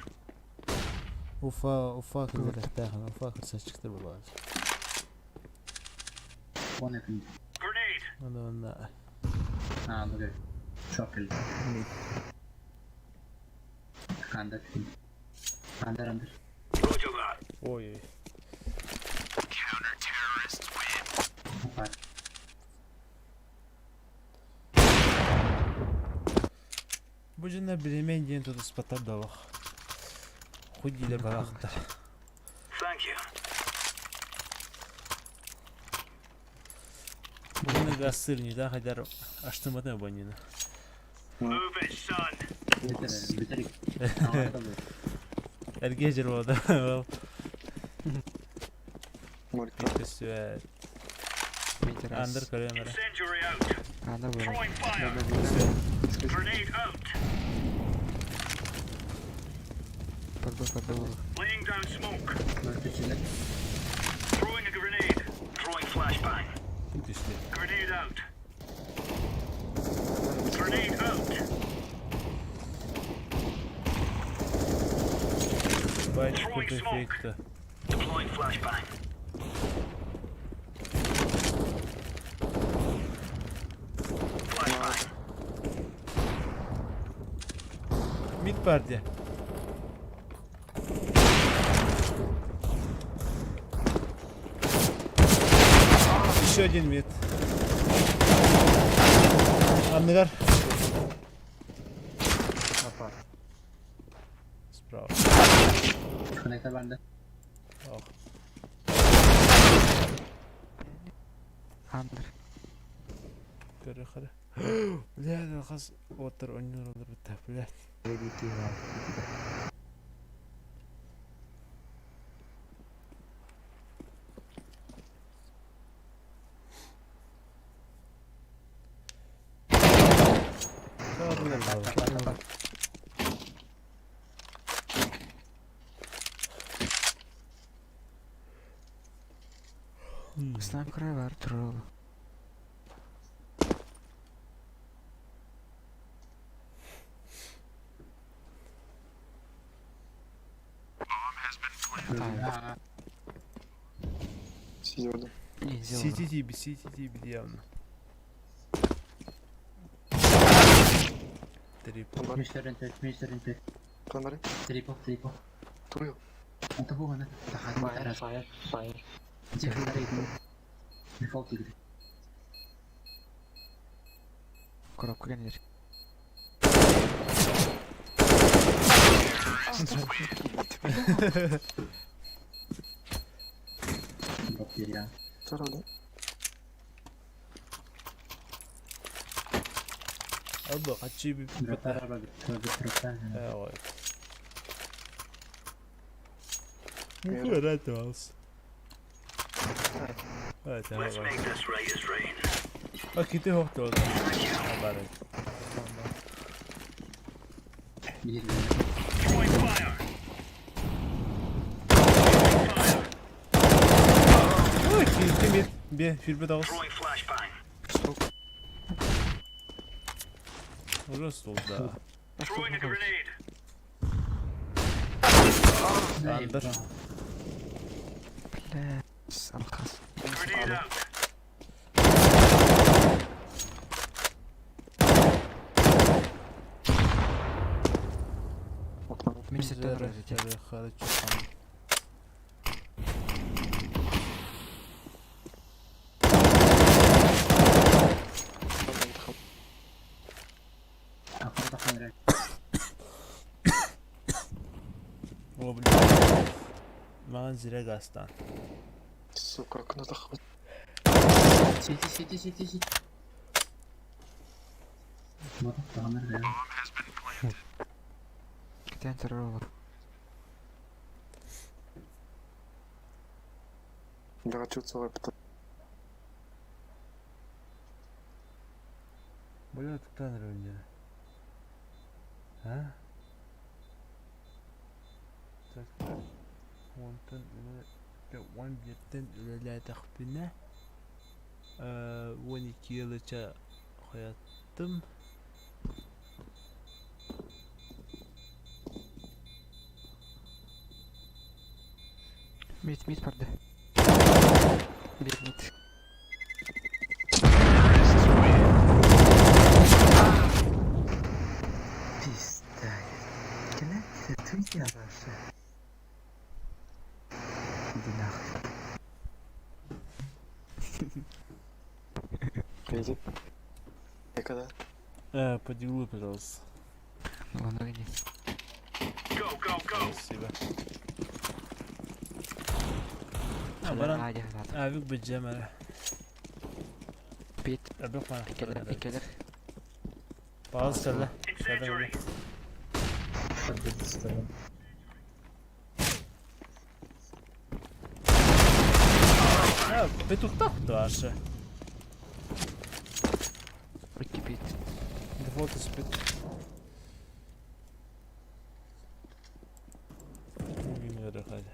Уфа кидер ихтах. Уфа кырсачыктыр было. Он yakın. Grenade. Onda. Ha dur. Çok iyi. Kanda. Kanda. Roger that. Oy. Var. Bu cümle bilemeyen diyen tutu spatar da bak. Худи barakta. Thank you. Bunu gastırını da kadar açtırmadan banını. Move it, son. Bitirik. Ergecer o da. Morita. Festival. Мейтерас. Under kamera. Incendiary out. Anda böyle. Throwing fire. Grenade out. Подбыл. Laying down smoke. Dört içinde. Throwing a grenade. Throwing flashbang. Düştü. Grenade out. Grenade out. Бать, какой-то эффект. Deploying flashbang. Flashbang. Mid parti. Еще один мид. Аннегар. Справа. Connector bende. Oh. Андер. Görü kare. Блядь, kız otur oynuyor olur bir tane. Блядь. Снайпер var troll. Ha. Sizi orada. Не сделал. CTTB явно. Трип. Mr. Input. Kamerayı. Triple. Duruyor. Anta bu bana. Daha fire. Cihazları yıkıyor. Default gibi. Коробка генер. Drop bir ya. Herhalde. Abi kaçı bir Droplar araba droplar. Evet. Bu kadar da olsun. Evet, Let's make this right as rain. Bak gitti hokta oldu. Haber. Bir. Throwing fire. Oy, gitti bir şirbe dağız. Throwing flashbang. Orası oldu da. Throwing a grenade. Under. Бля. Салкас. Grenade out. Вместе тоже разлетел. Хорошо. Aklıma kamera. O bile. Manzire gastan. Сука, окно захват. Сиди. Вот, тағандар да. Кетен террор. Я хочу целый потом. Бля, туктан рönce. Ha? Tekrar. Ondan öyle 11'den öyle takbine. 12 yılca hayatım. Мид парды. Бир мид. Пизда. Кена твит yazarsa. Иди нахуй. Видит? И когда? Поделу, пожалуйста. Ладно, иди. Спасибо. Баран. Abi bıcamara. Bit. Abi bana. Икелер. Bazı söyle. Söyle. Bir tutak da aşağı. Ики бит. Default speed. Bugün yürü hadi.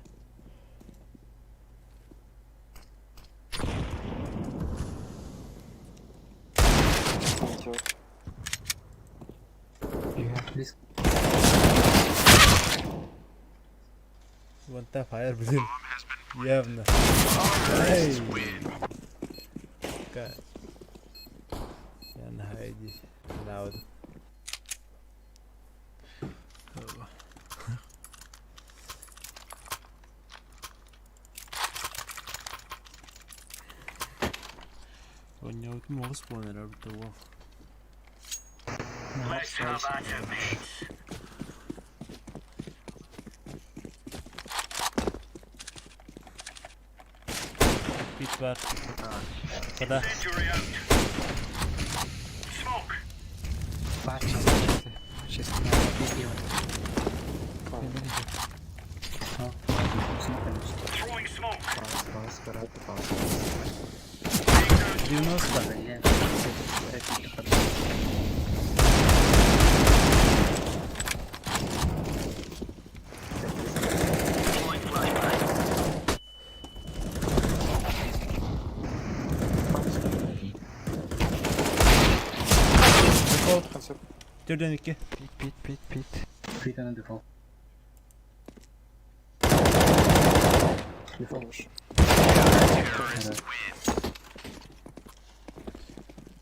Идет. Риск. Вон та фаер, блин. Явно. Эй! Как? Я найди. Науд. Он не могу спонер, а того. Let's have at it, mates. Pit var. Kada. Incendiary out. Smoke. Бач. Чисто. Throwing smoke. Паус. 90. Deploying flashbang. Default. Концерт. 4'den 2. Bit. Фританың дефолт. Помощь.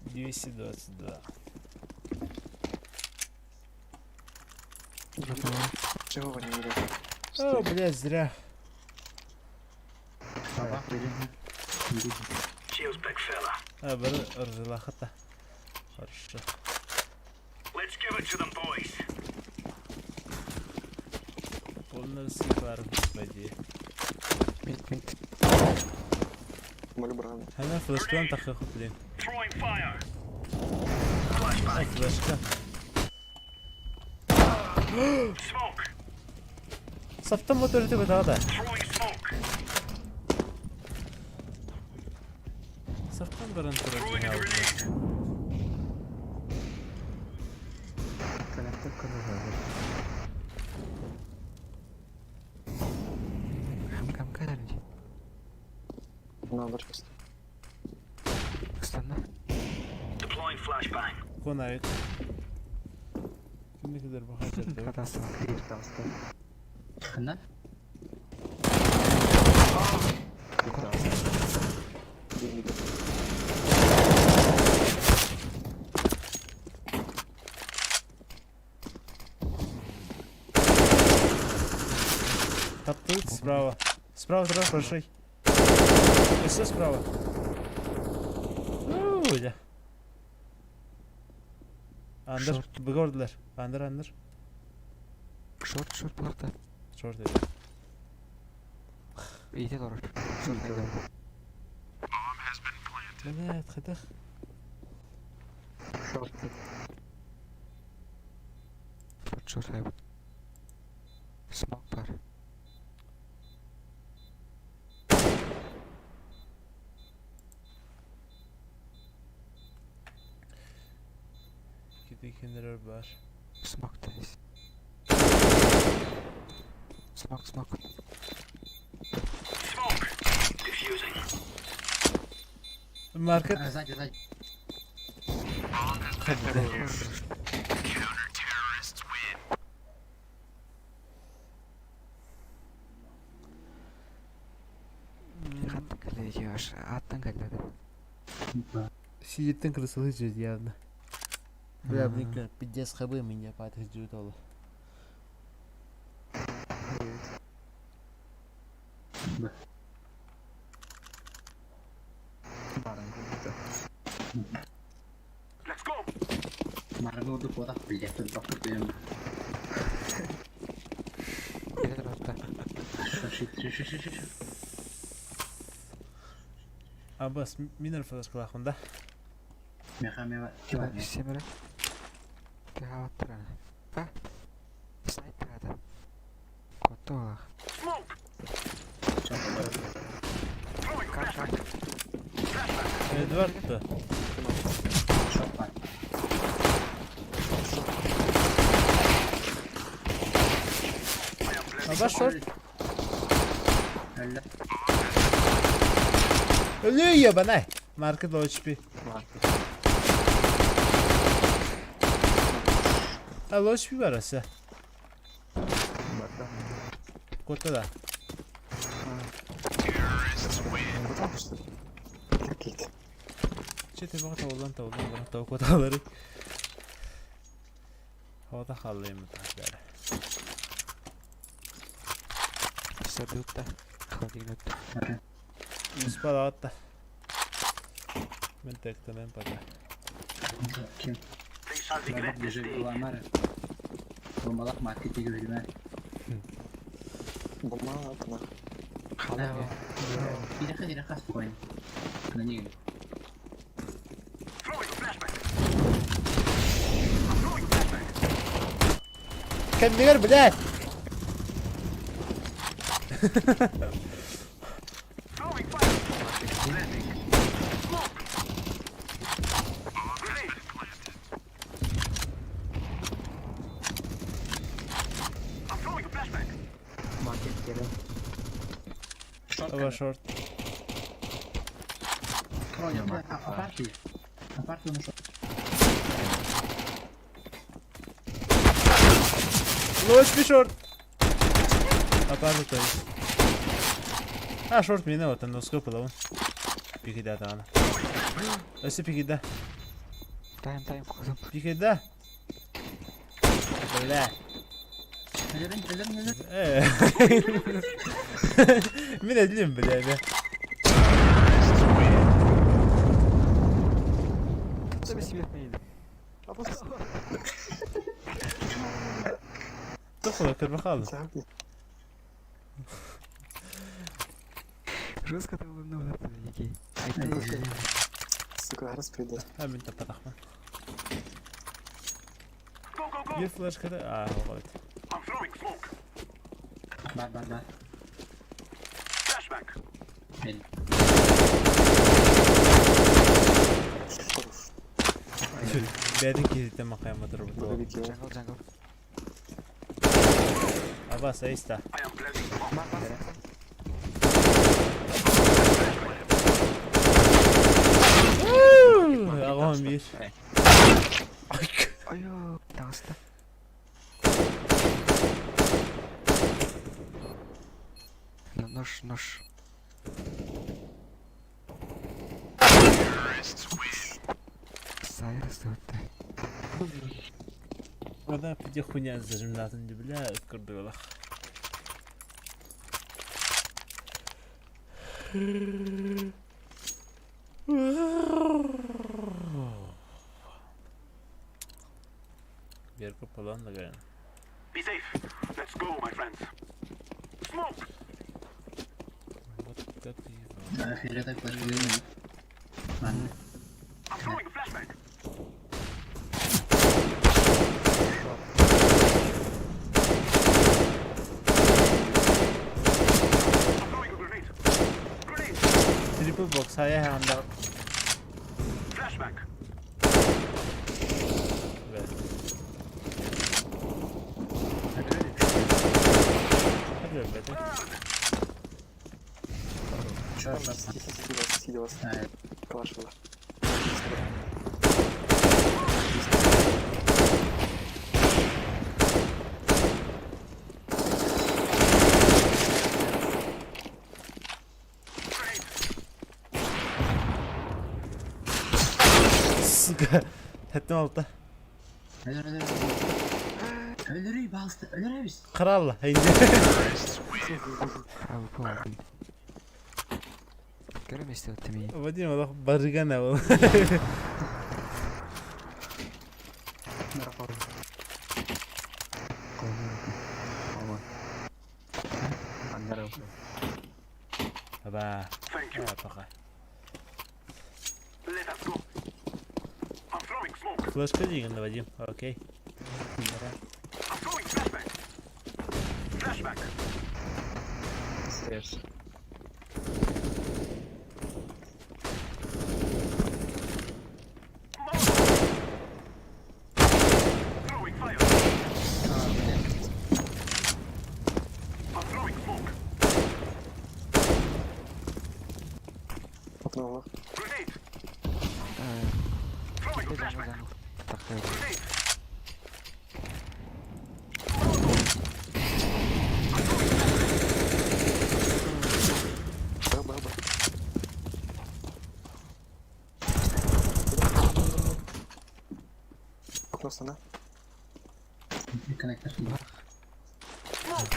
222. Чего вы не видели? О, блядь, зря. Cheers, big fella. Разлахата. Хорошо. Let's give it to them, boys. Полный сифар, господи. Мид. Мальбран. Она флешком так охот, блин. Throwing fire. Ай, флешка. Smoke. С автомата ты выдала. Throwing smoke. С автомата Throwing a grenade. Кам кадарни. Надо чисто. Кыстанна. Deploying flashbang. Konayık. Ne kadar bakacak? Катасы. Кана? Топтык справа. Справа, прошей. Еще справа. Öyle. Андар, бігордылар. Андар. Шорт бұлақта. Шорт еді. Иде дорор. Шорт найдым. بنات خدخ Short. Short heaven. Smoke bar. kendiler var. Smoke days. Smoke. Smoke. Diffusing. Market. Сзади. Хатан галеж атан галеж. Сидит красивый жить явно. Бля, блин, 50 хб меня подходит доллар. Let's go. Марго до кода, блядь, тут покупаем. Gelir hatta. Шиш. Abbas miner fazla kulağında. Меха. Семеро. Ты аватарана. Па. Сайтрада. Готово. Smoke. Каша. Edward da. Abbas short. Ölüyor ya bana. Market low HP. Ha low HP var asa. Kota da. Çete bak tavlan kotaları. Havada kallayayım mı? Садута. Ходинут. Спала отта. Мен тектенем пада. Things are Бабак бежит regret. Ламара. Бомбалак маркете görüme. Bomba atma. Ираха спокойно. На ней. Throwing a flashback. Kendine gel bile. Throwing fire. Landing. Smoke. Grenade. I'm throwing a flashback. Market geliyor. Hava short. Апарти на шот. Low HP short. Aparte то есть. А, short mina вот, но сколько ловон. Пики да там. Если пики да. Тайм кузов. Пики да. Бля. Min edeyim bile be. Tabii sibir neydi? Tıkla kır bakalım. Тягни. Жестко ты улыбнул на плейки. Сука, распредель. Ha bin tapa takma. Go. Bir flash kadar. Aa evet. I'm throwing smoke. Бар. Flashback. Benim. Beğendin ki de makayamadır bu. Боевики. Джангл. Abbas ahí está. I am planting bomb. Ağam bir. Ayo. Dansta. Нож. Сайрес тут. Orada pide хуйня зажимлятын de bile kırdırıyorlar. Bir kapalan da gayet. Be safe. Let's go, my friends. Smoke. Фиолетовый флеш. Saya anda. Flashback. Hadi öyle. Short last. Сиди вас. Evet. Калашева. Sıkı. Tettim altta. Ölür. Ölür bastı. Ölür biz. Kralla. Haydi. حاول كوابي كلام يستوى التمييز Vadiim wada barigana wada. Merhaba. Aman. Anlarım. Haba. Thank you. Ya baka. Let us go. I'm throwing smoke. Flash kajing na vadiim. Okay. I'm throwing flashback. Flashback. Stairs. Throwing fire. I'm throwing smoke. Окно углов. Grenade. Throwing flashback. Grenade. Б. Окно стена. Connector.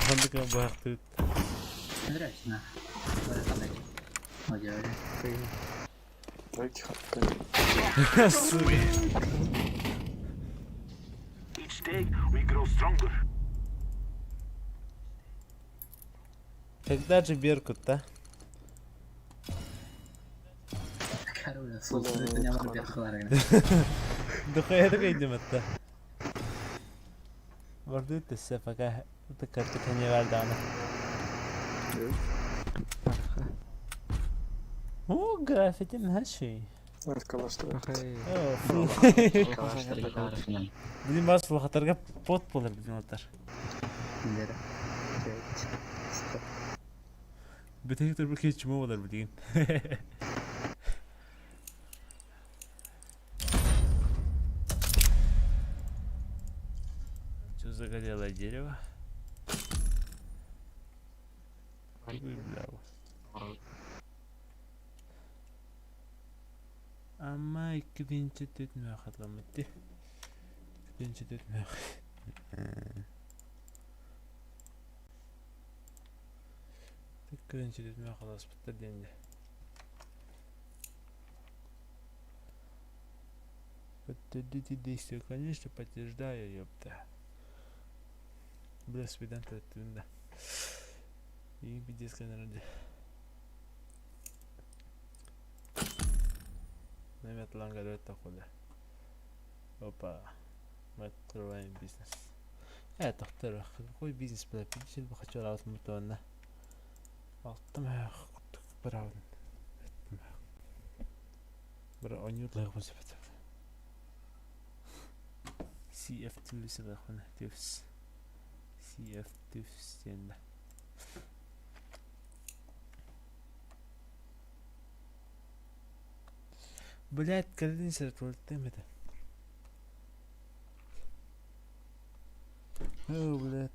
Bandık ama baktı. Ölür açsın ha. Böyle kalacak. Hoca öyle. Давай тихо. Each day we grow stronger. Когда же Беркут-то? Karol sus. Ne var bir yakılar yine. دخيل قيدم انت. ورديت السفكة ذكرت كني والدانا. هو جرافيتي من هالشي. Это калаш. أخي اوه Kavaşları kadar filan. بدين باص خاطر بوت بولر بدين وتر. İleri. بتيجي تربي كيتش مو ولا بدين. Что загорелое дерево? Ama 2004 hatırlamıştı. 2004 2004 خلاص بالتدين подтвердите действие, конечно, подтверждаю, ёпта. Бля, свиданка тunda. И пиздец, наверное. Наверное, ланга дует такое. Опа. Мы открываем бизнес. Это второй. Какой бизнес, бля? 50 бы хочу работать мутонно. Алтымай правда. Бра, он не утлай его запятал. CF тюльсы лахмана тюльс. CF тюльс стенда. Блять, когда не сертвал темета. О, блять.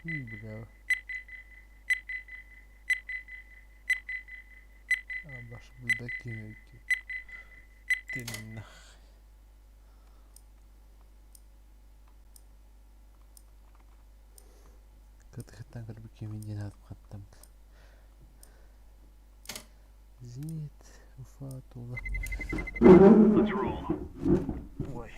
Бля. Баш будаки. Ты нах. كنت قلبي من جهات مقدم زيت وفات والله. Let's roll. Ой.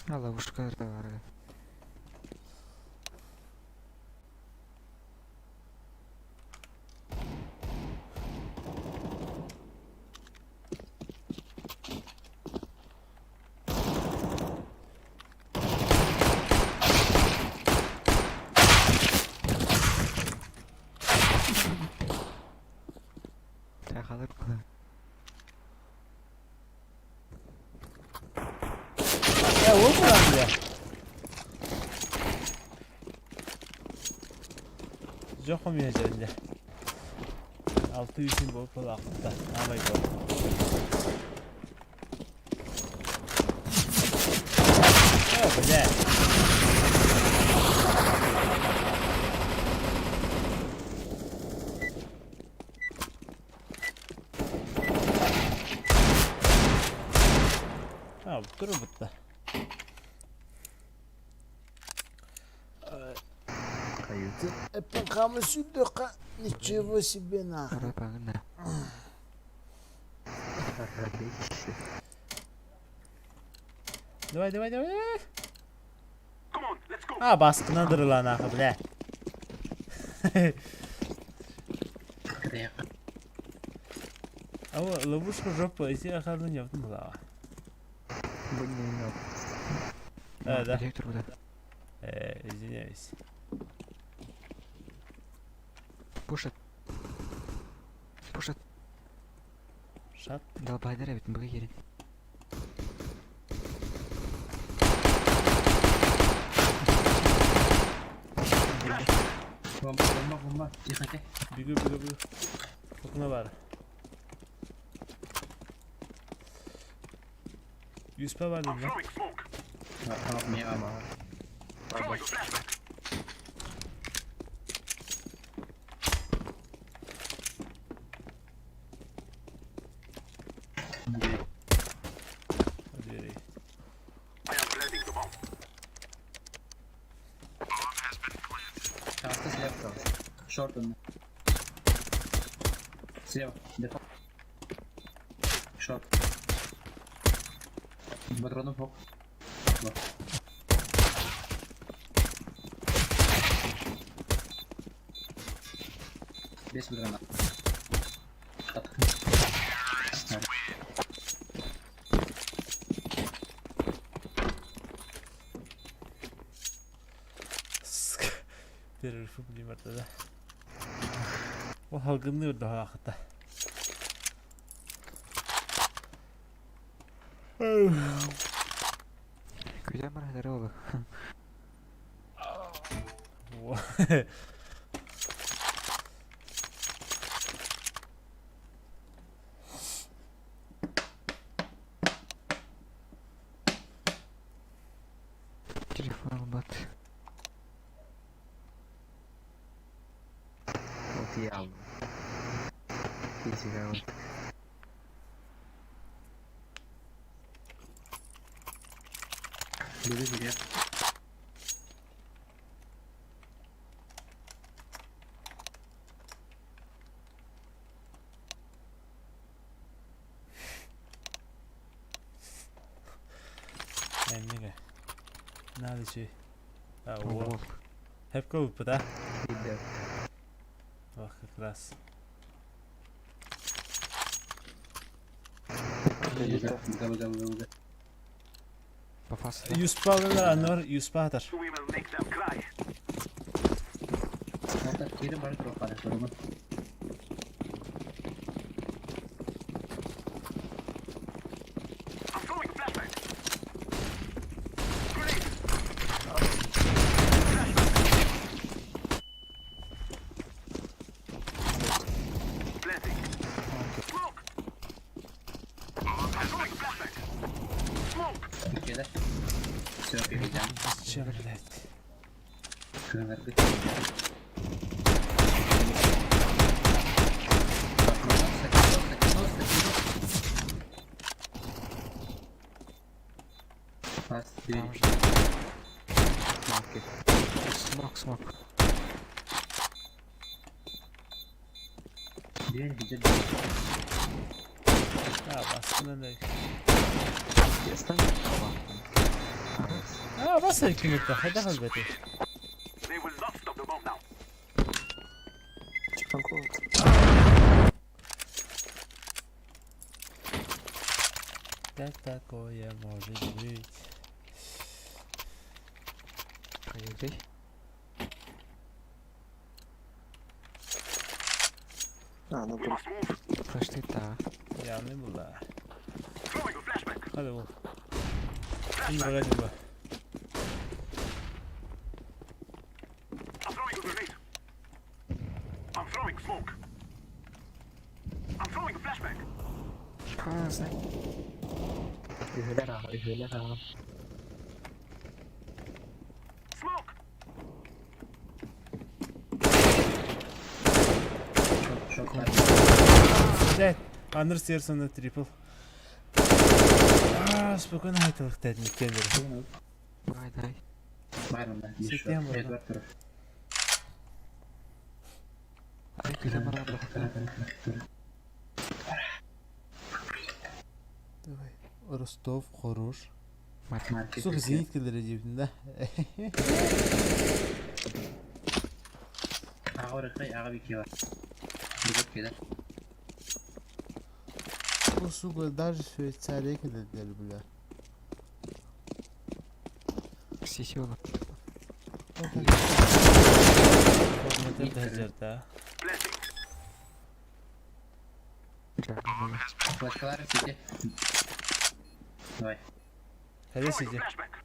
Ловушка бар. Сахалыр. Ya o mu lan ya? Jokum yiyeceğinde. 600'ün bol bol aklımda. Ama yok. Ya bu ne? Ha bu turu bitti. Пока сюда ничего себе на. Погнали. Давай. Come on, let's go. Ha baskınadır lan akı bile. Ama ловушку жопа, если я хожу не в том зала. Да. Директор burada. Извиняюсь. Пушат. Шат. Долбайдыр бит буга келин. Bomba. Dikkat et. Büyü. Kokuna var. 100 pa var dedim lan. Throwing smoke. Tamam, niye ama? Throwing flashback. Hadi vereyim. I am planting the bomb. Şanslı silah kaldı. Short önüne. Silah var. Defol. Short. Patronum fok. Bak. Beş bir tane. At. Evet. Terör fıbli martada. O halgınlıyor daha akıta. Güzel marhaları oldu. Telefonum bat. Otial. CSGO. Biri giriyor. Emine. Nerede şey? Ha o. Wall. Hep kalıp da. Video. Bak klas. Burada. Попасться. 100 pa alırlar anlar 100 pa atar. We will make them cry. Orta geri bari profile sorunu. I'm throwing a flashback. Grenade. Planting. Smoke. I'm throwing a flashback. Smoke. Türkiye'de. Silah yapacağım. Çevrelet. Kırıverdik. Pas, Там bir. же. Смок. Diğer bir de baskına ne? Jestem? Bas hükümette. Hadi halbeti. They will not stop the bomb now. Çıkan kod. Tak takoje może być. Поехали. No We dobra. must move. Прошли, да. Yani bunlar. Throwing a flashback. Hadi bu. Şimdi hadi bu. I'm throwing a grenade. I'm throwing smoke. I'm throwing a flashback. Пауза. Üheler ağa, üheler ağa. Smoke. çok var. Güzel. Understairs on the triple. Spokojno haytalık dedim kendileri. Давай, давай. Var onda. Bir şu. Sekten var Evet orada. var taraf. Ай, куда мы надо? Давай. Rostov, хорош. Market. Сука, зенит келер cebinde. Ağa orası ağa bir iki var. Bir bot gelir. Bu suka даже Şveysariya kelediler bile. Сисёга. Formatör de hazırda. Blessing. Başkaları siti. Vay. Hadi Throwing sizi. a flashback.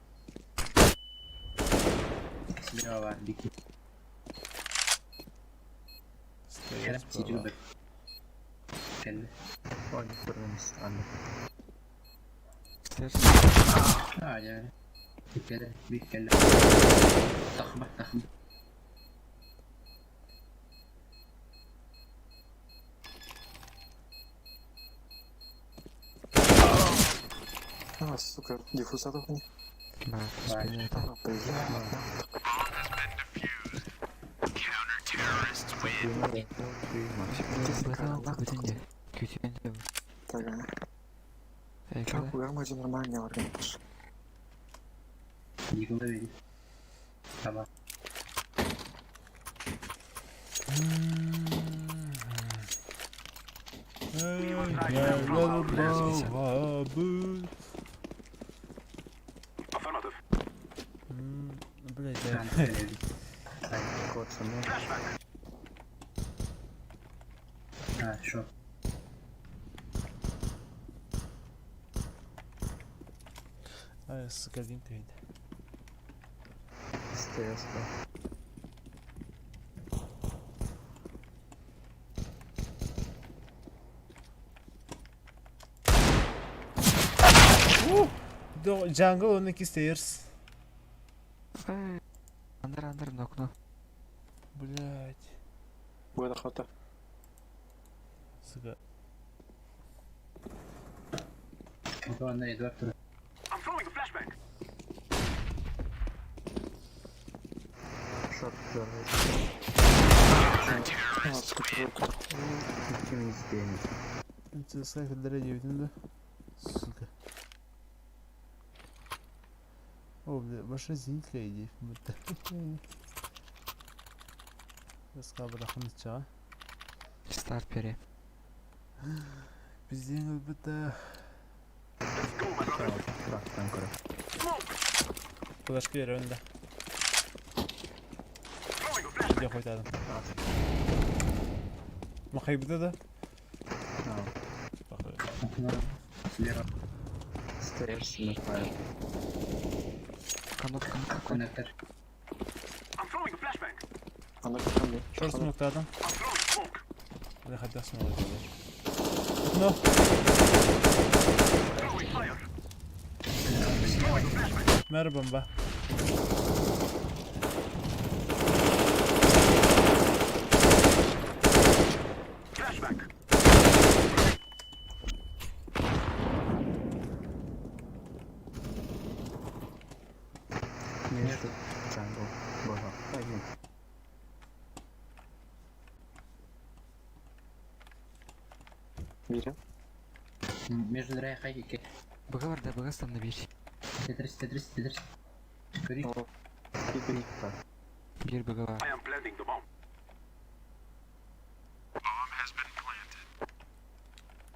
Bir hava var. Bir iki. Gelip siti gibi. Geldi. Ой, kurulmuş anne. Стерс. Hadi yani. Bir geldi. Bir geldi. Takma takma. Сука, диффузатор у них. Да, Вай. спиной это. Ты сказал, как это не? Кютин. Правильно. Эй, Как куда? уймать нормально организм. Yıkıldı beni. Tamam. Affirmative. Блять, Ben söyledim. Koçunu. Flashback. Ha şu. Ay sıkıldığım köyde. Стеска. Jungle 12 stairs. Эй, Андер, на окно. Блять. Bu arada hata. Sıkı. Bu anda Edward Tur'a. I'm throwing a flashback. Шот первый. Сука, Kim isteğiniz? Це сайферлere cebimde. Сука. О, бля, başa zilka idi. Басқа бұрақын чаға. Старт пери. Бізден өлбіті. Let's go, my brother. Bıraktan kırık. Smoke. Құлашқа ер önde. Throwing a flashback. Де қойтадым. Мақайбыда да. Tamam. Okuları. Lera. Stairs sınıflar. Канок. Konektör. I'm throwing a flashback. Ana kapandı. Шорт смоктадым. I'm throwing smoke. Бля, хотя смог сделать. Окно. Throwing fire. Throwing a flashback. Мэр бомба. Flashback. Между джангл. Бога. Один. Берем. Между драй хайки. Бага бар да, бага станна бир. Тетрис. Көрейік. О, и Бир бага бар. I am planting the bomb.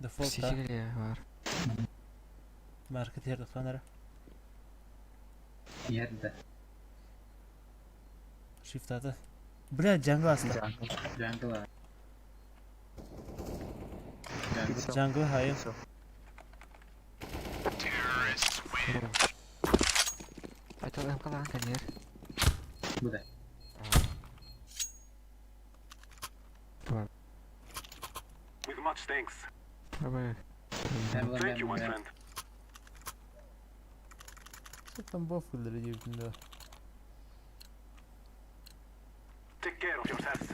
Default da. Сихиле бар. Market yerde kanara. Yerde. Shift atı. Bля, jungle aslında. Jungle var. Jungle hayır. Aytalı kalan kanyer. Bu da. Var. With much thanks. Baba. Thank you, my friend. Zaten bu fullleri cebimde var. Take care of yourselves.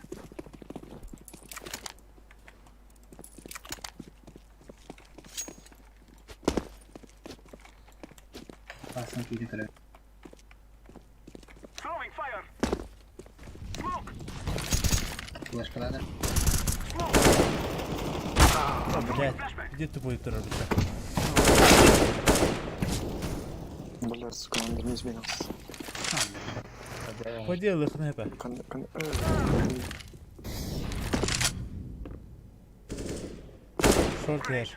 Basın kıydı kırık. Throwing fire. Smoke. Flash kaladır. Блядь, где ты будет работать? Блядь, сука, он не изменился. Поделай их на это. Short here.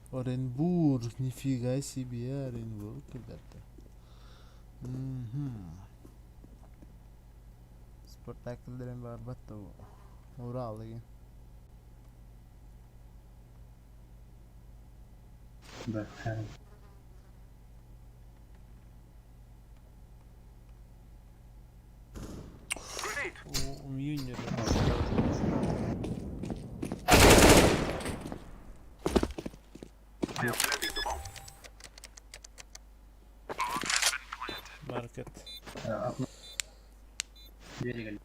Оренбург, нифига себе, Оренбург, ребята. Спектакльдерин var batta bu. Ural деген. Bak. Grenade. O Junior. I am planting the bomb. Market. Aklı. Bir yere geldi.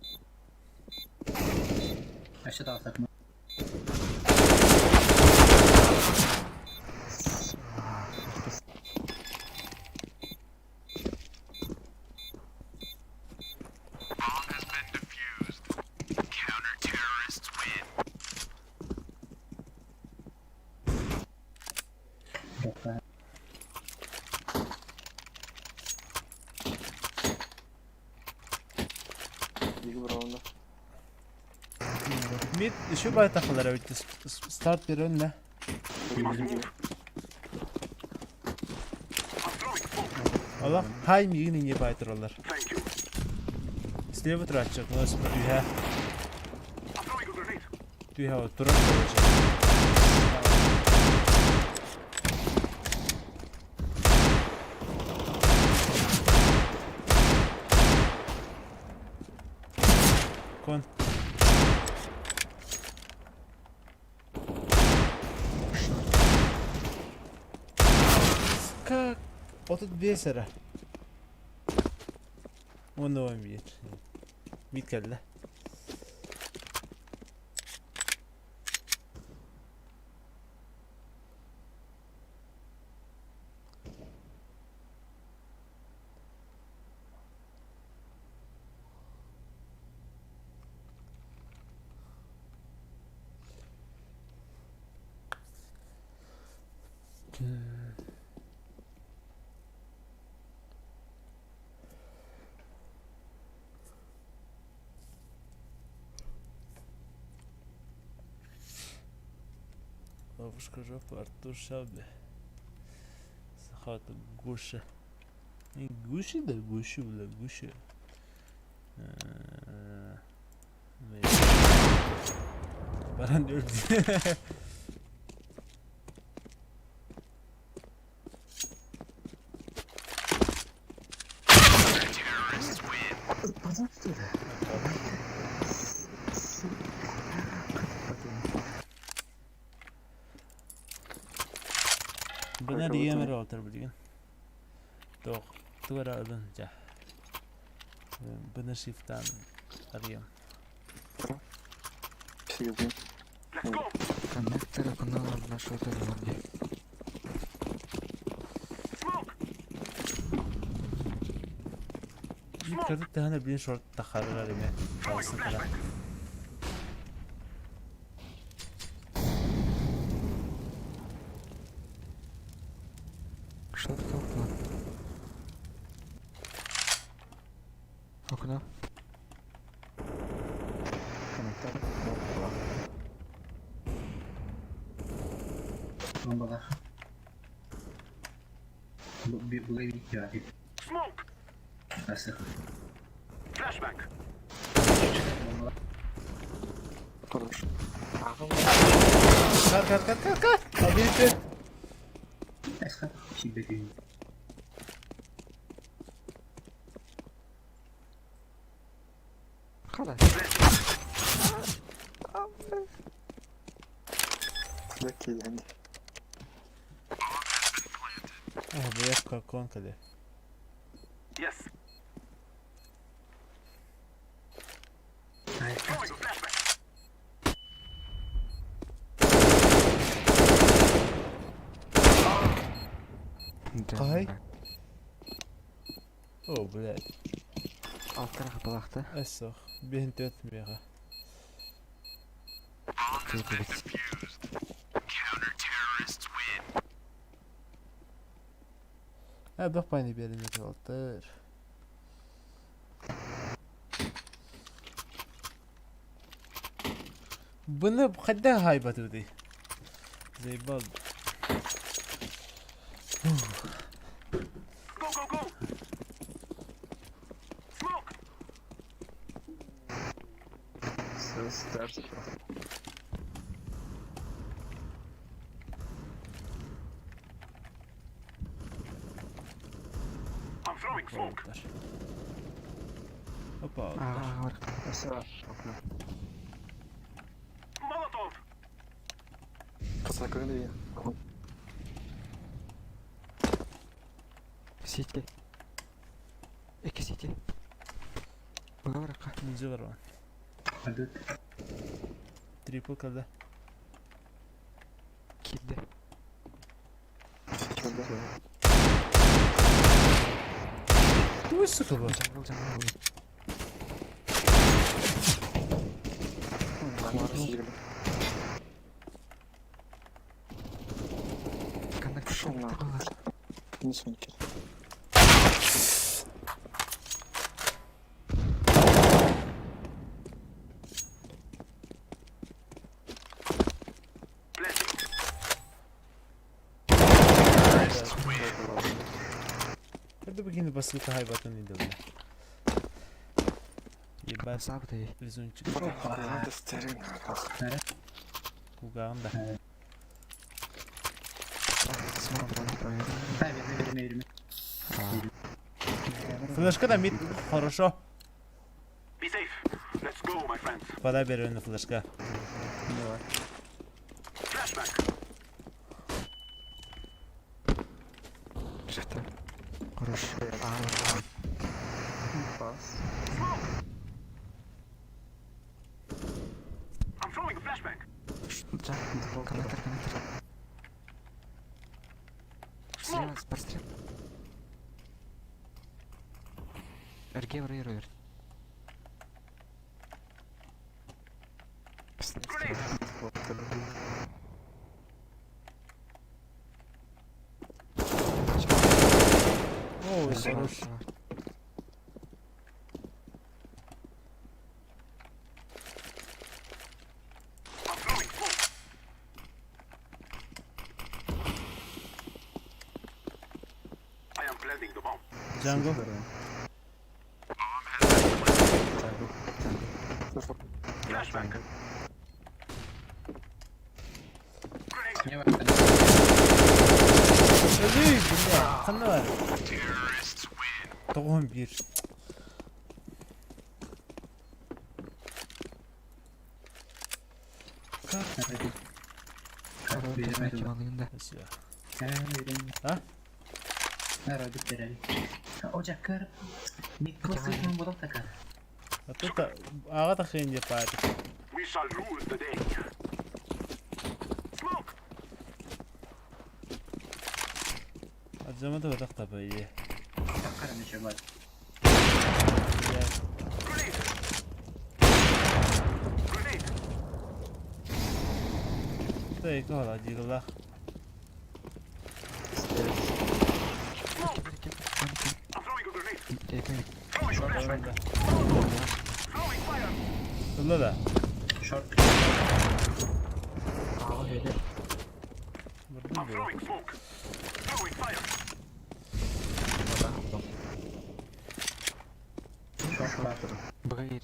Aşağıda alsak mı? Yok be. Big Brown'da. Mid şu bay takılara bitti. Start bir önüne. We must move. I'm throwing smoke. Allah time yine baytırırlar. Thank you. Слева тратчик, у нас две. I'm throwing a grenade. Две вот турок. Кон. Как? Вот тут бесера. Он новый мид. Мид geldi. Бабушка жопа, Артур Шабли. Сахата Гуша. Не Гуши, да Гуши, бля, Гуши. Баран öldü. Buna diyemer otur bilgin. Doğ. Duvara alınca. Bunu shift'tan arıyorum. 8 bin. Let's go. Коннекторы каналlarına şurada var diye. Smoke. Yukarı tane bir short takarlar ime. Kalsın kadar. Şurada okuna. Okuna. Коннектор. Bombalar. Bu ev bitiyor abi. Smoke. Nasıl? Flashback. Kardeş. Kar. Abi bitti. Eska. Şiddetin. Halas. Bekle yani. Bu yakka konkade. Yes. Hayır. Throwing a flashback. Kay. Oh bled. Alt tarafı balaktı. Esok. Bihin tötmüyor. Ha bak bana bir elini kaldır. Bunu kadar haybat dي زي بال. Go, go, go. Smoke. Ses ters. I'm throwing smoke. Hoppa. Aa var. Aşağı. Okuna. Molotov. Kısa kırdı ya. City. İki city. Buna bırak. Ninja var o. Hadi. Triple kaldı. Kilde. Şöyle. Bu sıkı bu. Jungle. Mağarası 20. Connector. Şunlar. Var. Ne sonraki? Flashing. Hadi bakayım basit haybatın indirdi. Ben Sabı da iyi. vizyon çıktı. Hadi sterin. Kugağında. Smoke falan koyuyor. Hayır, verme. Флешка да мид. Хорошо. Be safe. Let's go, my friends. Подай берем на флешка. Flashback. Çıktı. Хорош. Aa var. Pas. I'm throwing a flashback. Jungle. Connector. Слева, спорстрим. РГ врырует. Grenade. О, хорош. I'm throwing smoke. I am planting the bomb. Jungle. Flashback. Grenade. Ne var? Öldü. Bunda. Kanı var. Doğum bir. Hadi. Orada Veremedim. malıyında. Nasıl ya? Veremedim. Ha? Hadi verelim. Ocak kar. Mikrofon bulan takar. Hatta da ağa da xeyince paydı. We We shall rule the day. Smoke! Acıma da vadak tabi iyi. Yakarım işe bak. Grenade! Grenade! Dayı kola cigla. Smoke! I'm throwing a grenade. TJAY. Throwing a flashbang. Throwing fire. Kılla da. Short. Aa öyle. Vurdum I'm bu. throwing smoke. Throwing fire. Short var. بغير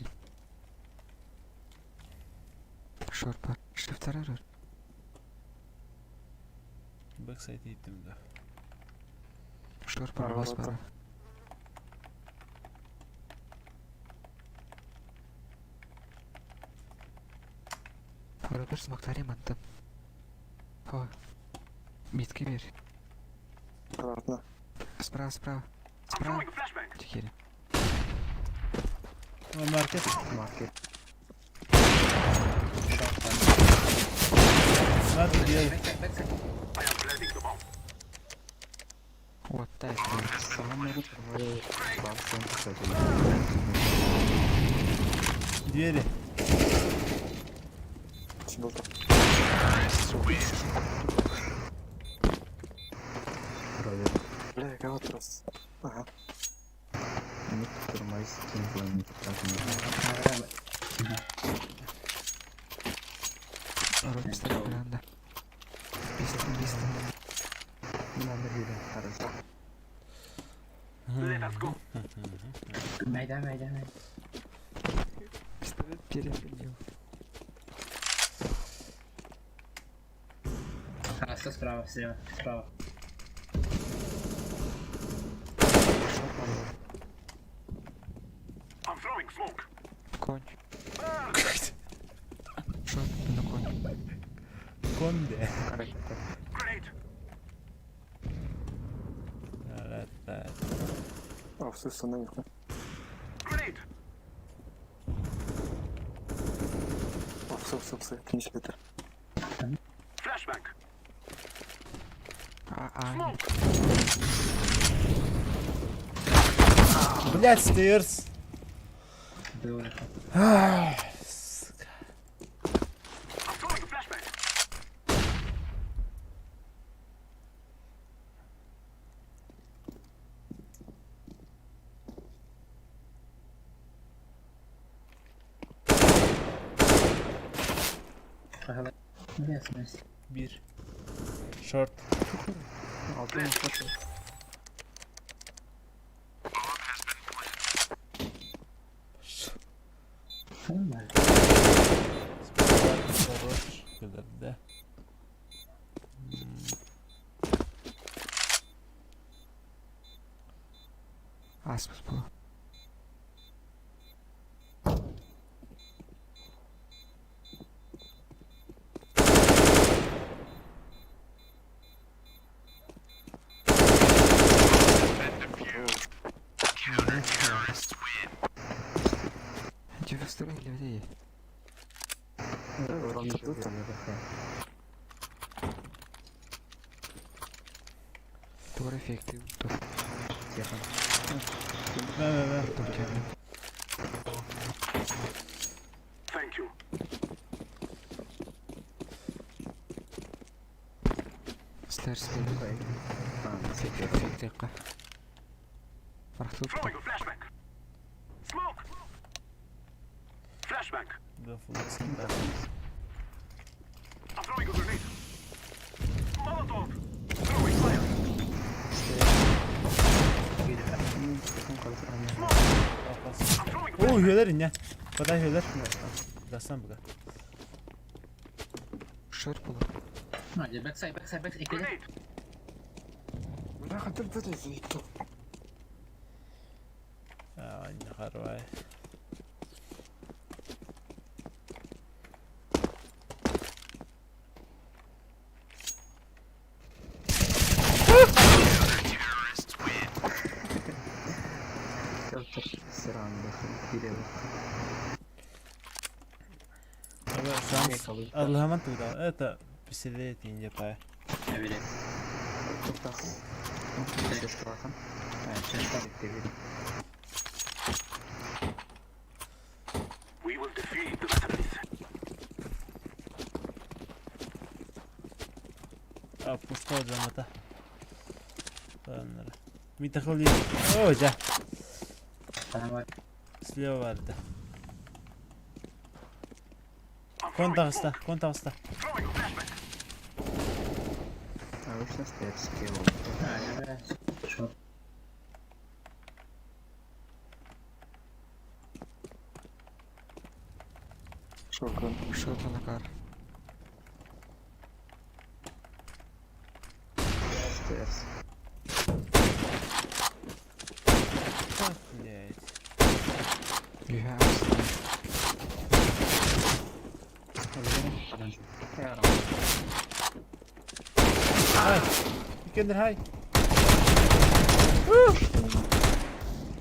شورت بار شفت رجل Bak sayıda gittim de. شورت بار باص بار هو بس مقطعي منتم هو ميت كبير Ладно. سبرا سبرا I'm سبرا throwing a flashbang. تكيري Ama market. Market. Hadi diğer. Backside. I am planting the bomb. هو التايت Diğeri. Buldum. Бля, кого трос? Ага. أروح بستلم الكلام ده بيستلم Let us go. Meydan meydan. بيستلم بيرفينيو Hasta справа, слева, справа. I'm throwing smoke. كون شورت إنه كون Konde. Grenade. Evet, evet. А, все, остановился. Grenade. О, все, финиш литер. Flashbang. آه Блять, stairs. Böyle. I'm throwing a flashbang. Bakalım. Ne yapıyorsunuz? Bir. Short. Tamam mı? Sarhoş. Kadar عصبس بو انت في استراليا اللي بديه دوري فيك تقول Ver. Thank you. ستارز فيك دقة راح تطلع Throwing a flashbang. Smoke. Flashbang. Defol. I'm throwing a grenade. Molotov. Throwing fire. I'm throwing a Oo, hüyeler in ya. Kadar hüyeler. Gaslan bu kadar. شورت بولو Hadi backside ekledi. grenade. Бля, хотя бы это зайти. Ay ne harvay. шанс. Аллахаман тогда. Это поселее TJAY. Я верю. Чешка бахан. Чешка бит. We will defeat the Vietnamese. Пускай замата. Митахоли. О, жа. Слева варда. Контакста. Обычно стоит скилл. Шот. Шокон. Что-то на кар. Стейрс. Блять. You have snipe. Ай. Викендер хай.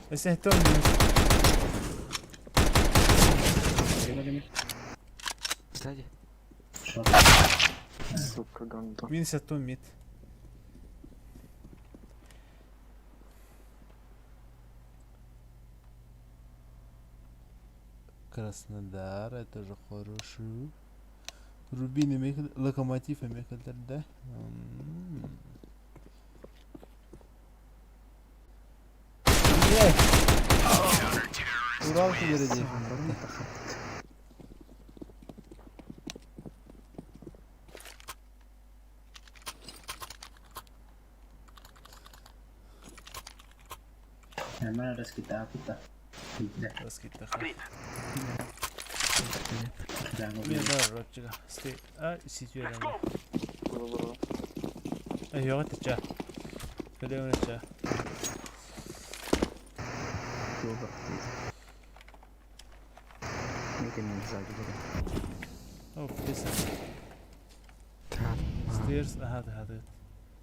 Ese Сзади. Шот. Сука, гандон. Минус атом мид. Краснодар, это же хороший. Рубин и Мехель, Локомотив и Мехель, да? Урал впереди. Hermano, eres quitada, puta. Раскидах. Jango Мне да, ротчика. Стой. Ситуация. Добро. Я это ча. Когда ча. Митинг сзади будет. О, писа. Так. Стейрс. هذا.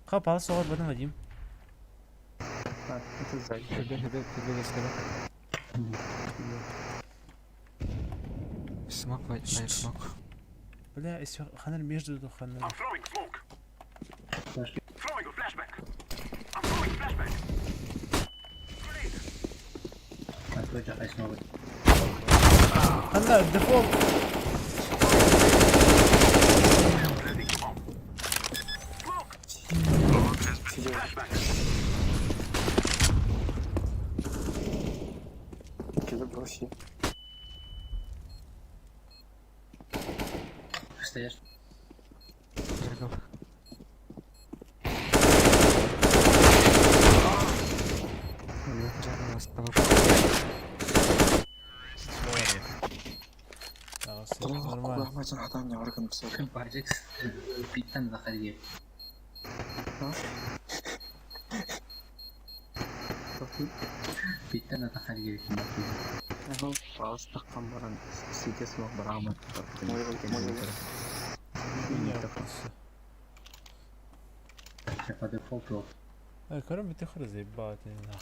خاب على الصور بدنا نجيم. Это сзади. Прибегай скорее. Смок, вайт смок. بلا اسمع خلينا الميجد خلينا I'm throwing smoke. Flash. Throwing a flashback. I'm throwing flashback. Grenade. Отвечу, хай снова. خلينا الديفولت Planting the bomb. Smoke. Flashback. Кида броси. Стоишь? Зеркал. Зеркал осталось. нормально. Мать, хата мне варган писал. Баржикс. Питтан заходи. Питтан заходи. Ага, пауз таққан баран сите смог барамат. Я по дефолту. الكرم بتخرج زي بعض هنا.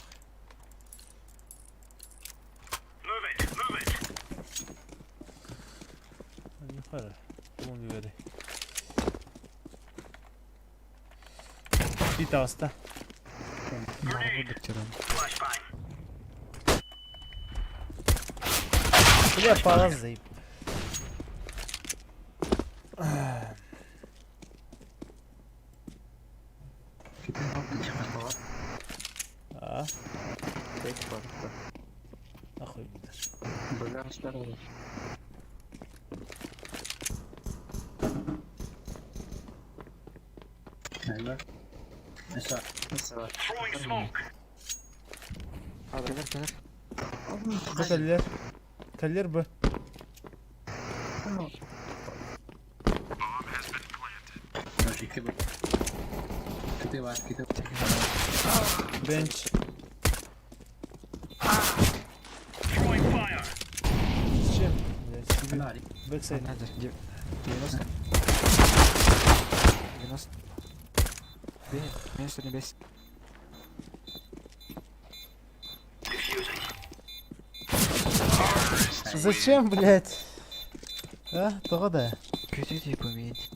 Move it. Move it. نخرج مو بيوري في تاستا Марву доктором. Flashbang. بلا بالاز زي اخوي بدر ايوه. Throwing smoke. كذا بكلر كلر ب ماشي كده. كده واحد كده. بنش Throwing fire. شم انا عليك. باك سايد نادر 90 90 Место небес. Diffusing. зачем блять Тоға да. Kötü deyip ümit.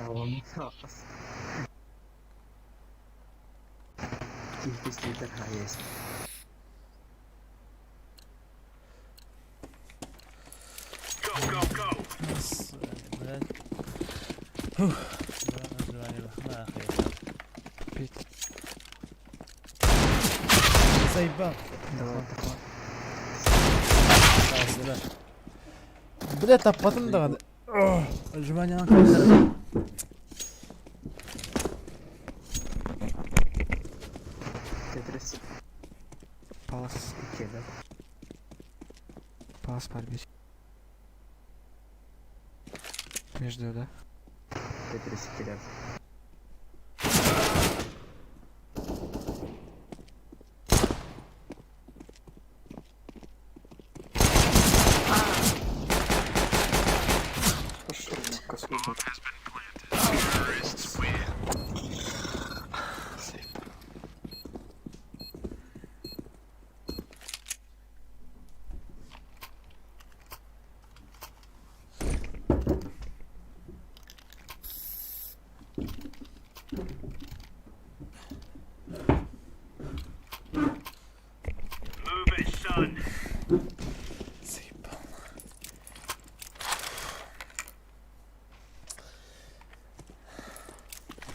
Onun sağlık. İlk highest. Go, go, go. Bit. Sayıbam. Давай. Bile tapmadım da. Acımanyan kalırım. Tetris. Палас. 2 да. Палас подбить. Между, да? Tetris 2 да. Пошел на космос. Move it, son.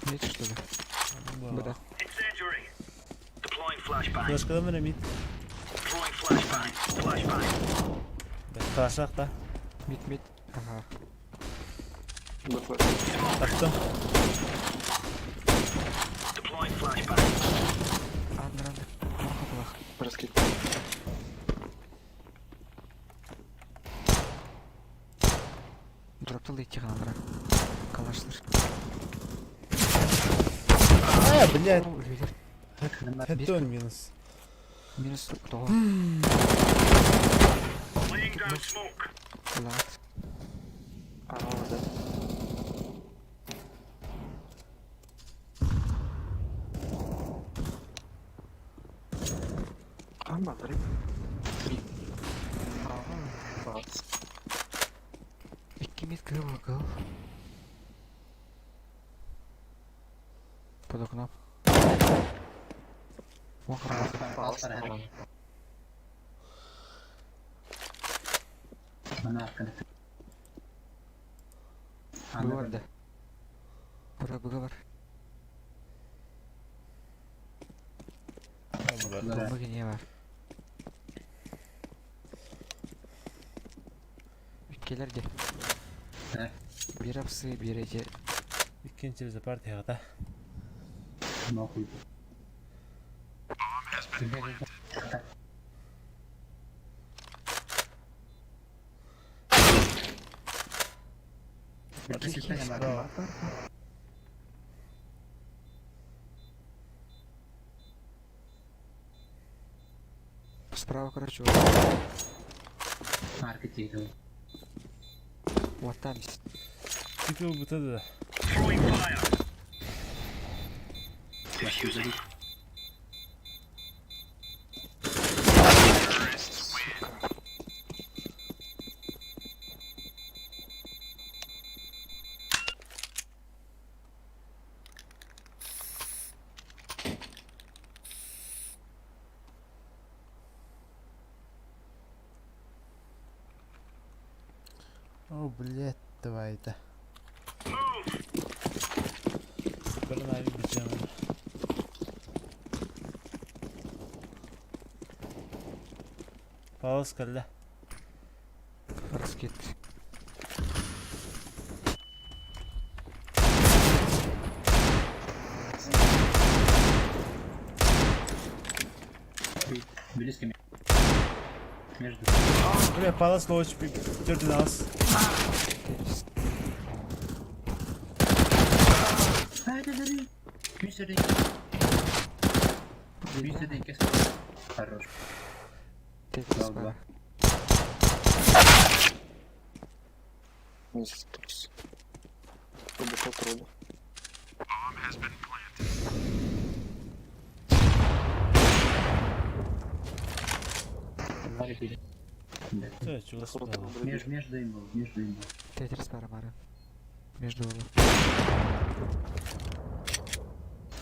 Видишь, что ли? Бля. Incendiary. Deploying flashbang. Başkadan verem it. Throwing flashbang. Flashbang. Taşak da. Мид. Ага. Taktım. Deploying flashbang. Андер. Плохо, плохо. Раскид. Дроптал идти андра. Калашлар. Блядь. Өлгелер. Хеттон минус. Минус тоғы. Laying down smoke. Лат. Да. Смотри. İki mid kıl bakalım. Под окном. Палас para. Mana arkada. Bu vardı. Bura var. Bomba gene var. Ülkeler gel. Evet. Bir hapsı bir ece. İkinci bize partiye da. Ne okuydu? Bir sistem var. Справа, короче, Market yedi. вот там есть. Tipi bu da. Throwing fire. Diffusing. О, блядь, давай-то. Move. Böyle aynı gideceğim. Palas kalle. Раскид. Близко. Между. Buraya palas loğuç bir gördün az. Hadi. Küsürden. Küsürden kes. Хорош. Tetris Dalga. var. Месяц трус. Глубоко труду. Ларри били. Все, чего спал. Между им был. Тетрис бар, Марио. Между было.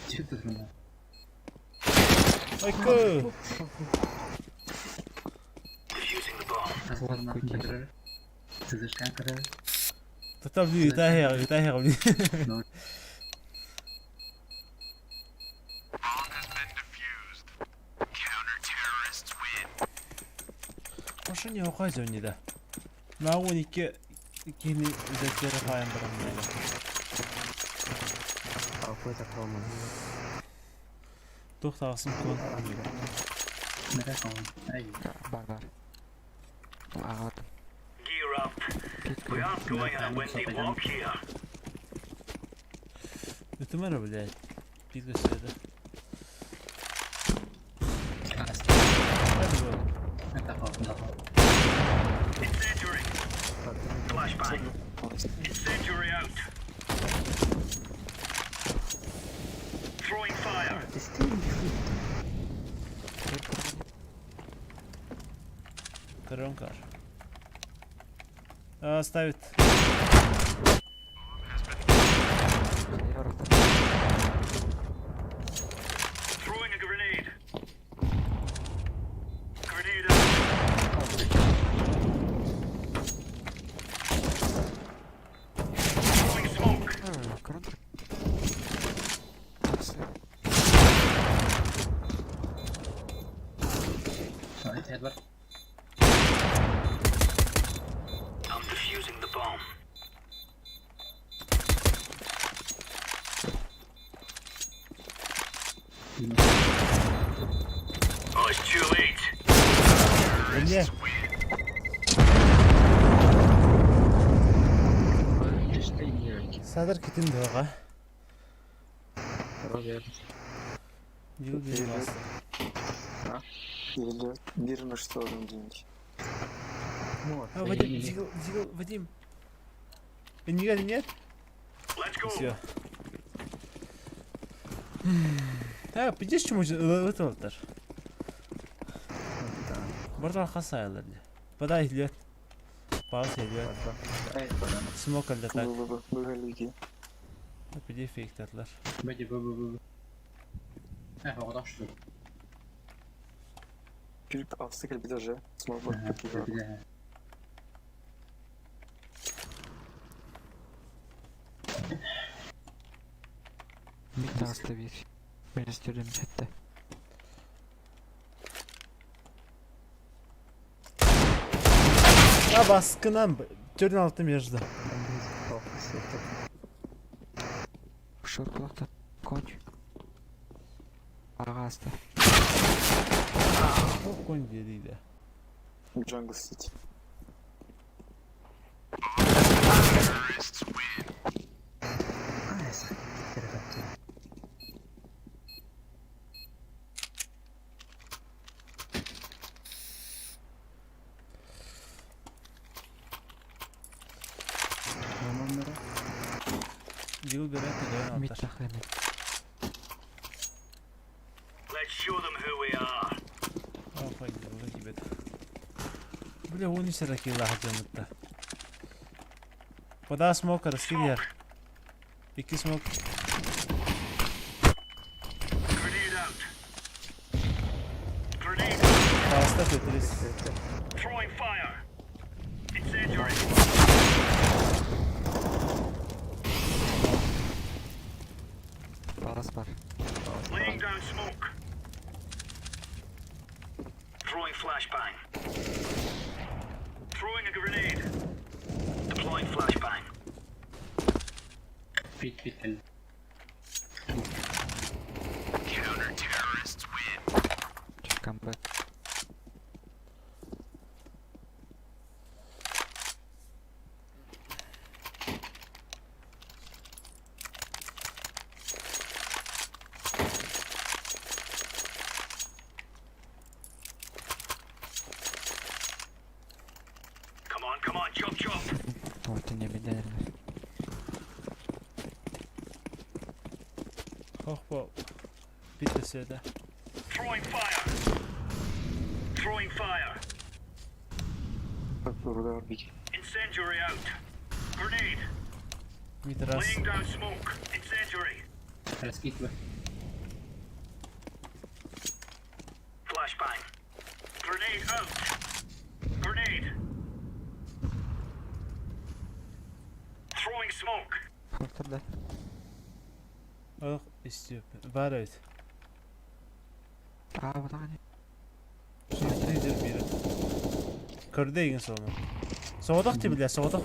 Че ты хрена? Айка! Defusing the bomb. Aslanlar kırır. Sızışkan kırır. Tatavli итахи. Bomb has been defused. Counter-terrorists win. Ошо не ухай зөнүдө. Наагун икини үзөктөрү кайындырам менен. Какой-то проман. Токтагысың кон. Nere kalın? Ay. Бар. Ағатым. Gear up. We aren't going to win the lock here. Ütümөр блядь. Бир көсөдө. Hadi bakalım. Kafa. Incendiary. Flashbang. Incendiary out. Throwing fire. Коронкар. Ставит. Throwing a grenade. Grenade out. Throwing smoke. Коронтр. Sorry, Edward. I'm defusing the bomb. Oh, it's too late. Önce. İşte iyi. Sadır kitin doğa. Роберт. Yıl bir bastı. Или мир уничтожен деньги. Вот. Вадим. Никогда нет? Let's go. Все. Пидешь чему вытолтар? Burada hasaylar diye. Подай идет. Паус идет. Смок летать. Были лиги. Пиди фейк татлар. Bence bu. Havada şu. Перед обстыкали даже. Смог бы Bir de. Мидді оставить. Мен істеудем жетті. Baskından törün altı между. Шортлақты. Конч. Аға асты. Kon geriydi. Jungle City. Yıl göre de Мид atar. тақаймен. Let's show them who we are. Афай, уже тебе. Бля, он еще ракила хотел. Пода смока, раскидер. Пики смок. Grenade out. Grenade. Паста Тетрис. Throwing fire. Incendiary. Палас бар. Laying down smoke. Throwing flashbang. Throwing a grenade. Deploying flashbang. Pit. Counter-terrorists win. Чекам бэк. Come on, chop. Вот и не бедерно. Hoppa. Bitti söyle. Throwing fire. Throwing fire. Bak burada var bir. Incendiary out. Grenade. Mitras. Laying down smoke. Incendiary. Let's get it. Flashbang. Grenade out. Grenade. Throwing smoke. Filtrde. Oh istiyor. Var evet. Aa bu da hani. Şeydir biri. Körde egin sonu. Soğudak tibiler soğudak.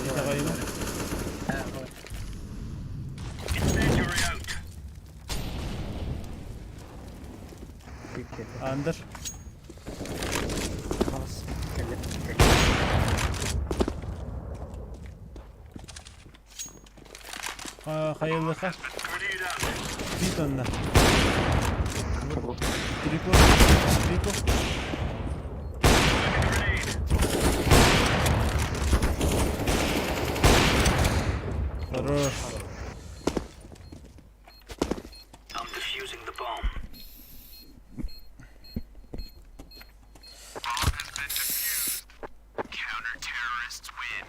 İyi takayım. Incendiary out. Under. Kalas. Hayırlı kal. Grenade out. Bir tonla. Triko. Triko. Grenade. Хорош. I'm defusing the bomb. Counter-terrorists win.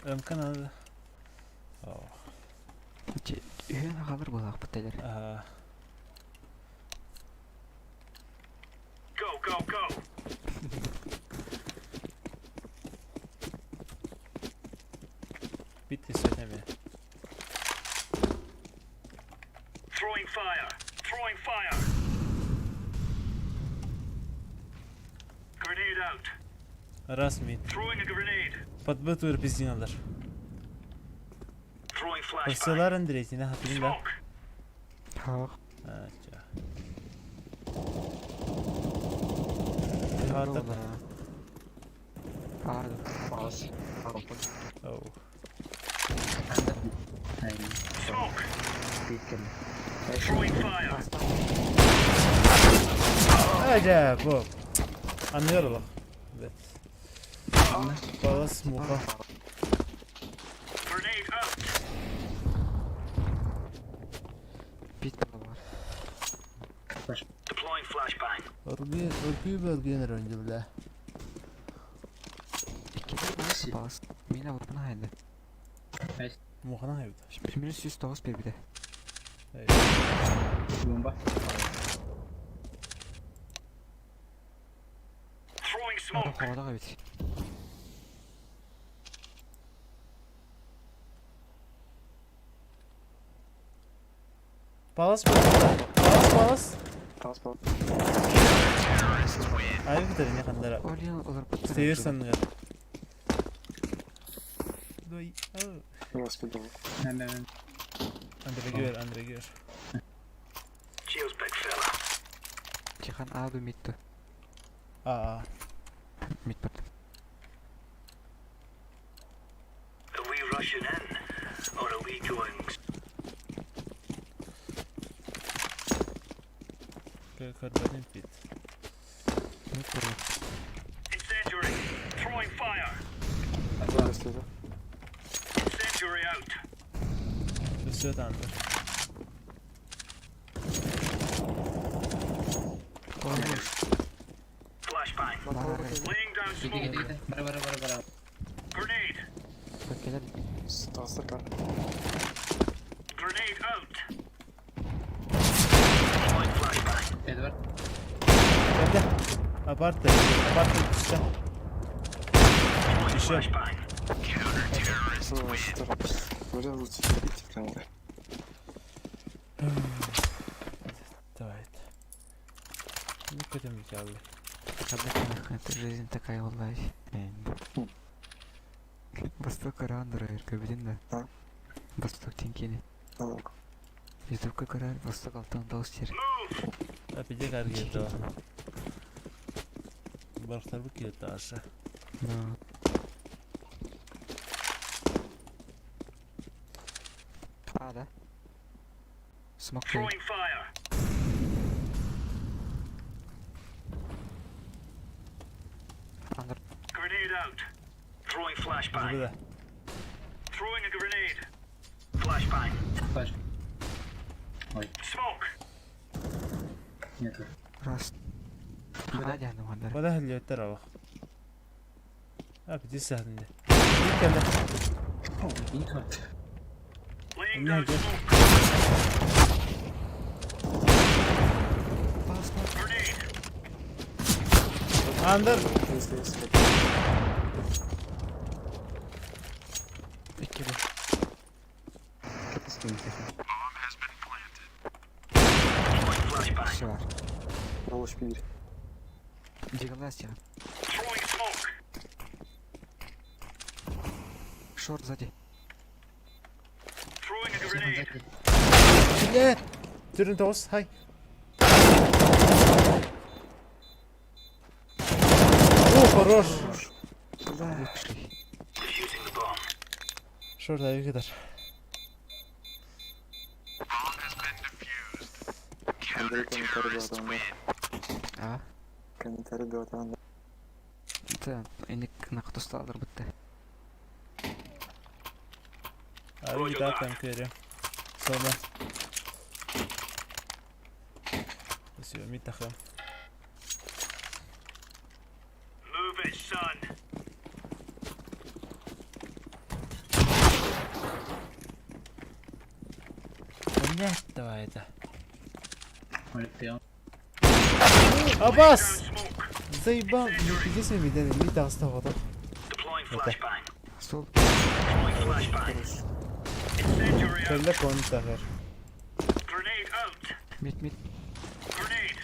Ömkan aldı. Oh. Üyene kalır bu lak biteler. Go, go, go. Bitti söyleme. Throwing fire. Throwing fire. Grenade out. Rasmi. Throwing a grenade. Patbat var bizim alır. Throwing flashbang. Pasaların direğine hatırında. Smoke. Ha. Acha. Hadi Hatta. ola. Hadi. Pass. Oh. Smoke. Beacon. Throwing fire. Acayip bu. Anlıyor bak. Evet. Balas muha. Grenade out. Bit var. Deploying flashbang. Örgüyü bölgeyen önce bile. İki de nasıl bas? Mina vurma haydi. Muhana hayvda. Şimdi minus 109 bir de. Bomba. Throwing Hadi smoke. havada kaybet. Balas balas. Pass pass. Ay bir tane yakınlara. Oliyan olur biter. Seversen ya. Doy. Nasıl bir dolu? Hemen. Andre gör. Shields big fella. Cihan abi middi. Aa. Mid bak. Are we rushing in? Or are we going? Karbatin pit. Mid vuruyor. Incendiary. Throwing fire. Burası da. Incendiary out. Üstüne tandır. Flashbang. Laying down Gidi smoke. gidi. Bara. Grenade. Bak gelir. Stasta kal. Grenade out. Deploying flashbang. Edward. Hadi. Aparte üstte. Deploying Düşün. flashbang. Stasta. Böyle ulti bitti kanka. Evet. Ne kadar mükemmel. Это жизнь такая, валлахи. Восток Арандра, Иркабидин, да? А? Восток Тинкини. Tamam. Ютубка карар, Восток Алтан Таустер. Move. Öpecek hareket o. Balıklar bu kilitli aşağı. Ну. А, да? Смог. Throwing fire. Андер. Grenade out. Throwing Bizi flashbang. de. Throwing a grenade. Flashbang. Флеш. Ой, Smoke. нету. راست عادي انا مهندر ولا اللي ترى واخ بدي سهل دي كله О, нету. Laying إنها down جت. smoke. باص باص Grenade. اندر اكيد Flashbang. شوار Дал шпиль. диагноз я Throwing smoke. шорт сзади Throwing a grenade. لا ترن توس هاي اوه хорош вышли Defusing the bomb. شورت هاي كدر Андрей комментарий дал там. اه Комментарий дал там. انت انك ناخد استقدر بالته هاي ده كان كده صوبه بس يومي تخم Move it, son. ونحت وايده Улетел. اباس Down smoke. زي بام جسمي ميدان ميتا استغرب Deploying Okay. flashbang. стол Deploying flashbang. Incendiary out. كلك وانت غير Grenade out. ميت ميت Grenade.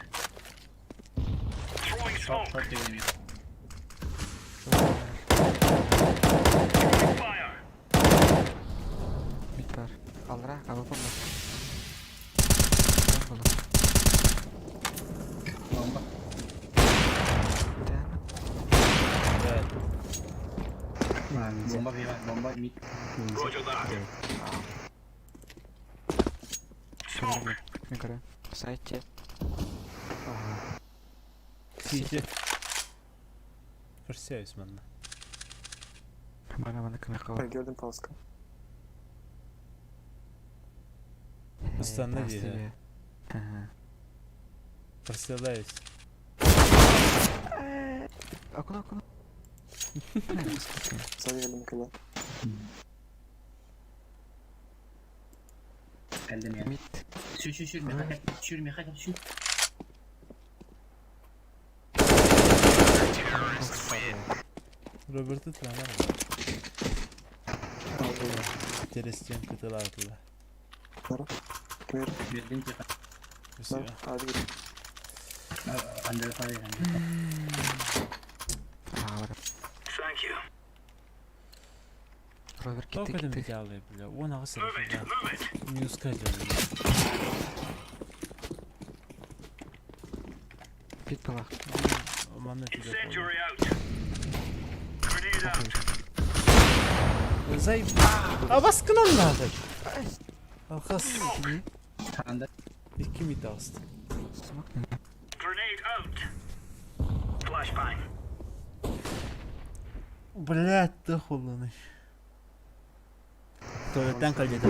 Throwing Шорт, smoke. шорт его нет. Throwing fire. ميت بار алра абы болма Бомба. Бомба вива, бомба мид. Roger that. Smoke. микро сайте سيجي فرسي اسمنا bana كان يقوى Gördüm Paska. استنى دي فرسي لايس اكون اكون Sağ geldim kıla. Geldim ya. ميت Şur mekak. Şur. روبرت طلع مرة كريستيان كتل عطلة Nara. Kmer. Bildiğin ki بس Nara. Hadi gidelim. Under fire. Thank you. روبر تو كيتي كده كيتي متعلق بلا وانا غسل Move it. Move it. نيوز كاجل بيت بلا ما نتيجة Incendiary out. Grenade out. زي بس كنا هذا الخاص Under. iki mi dast Grenade out. Flashbang. блять дохулный tuvaletten kaçtı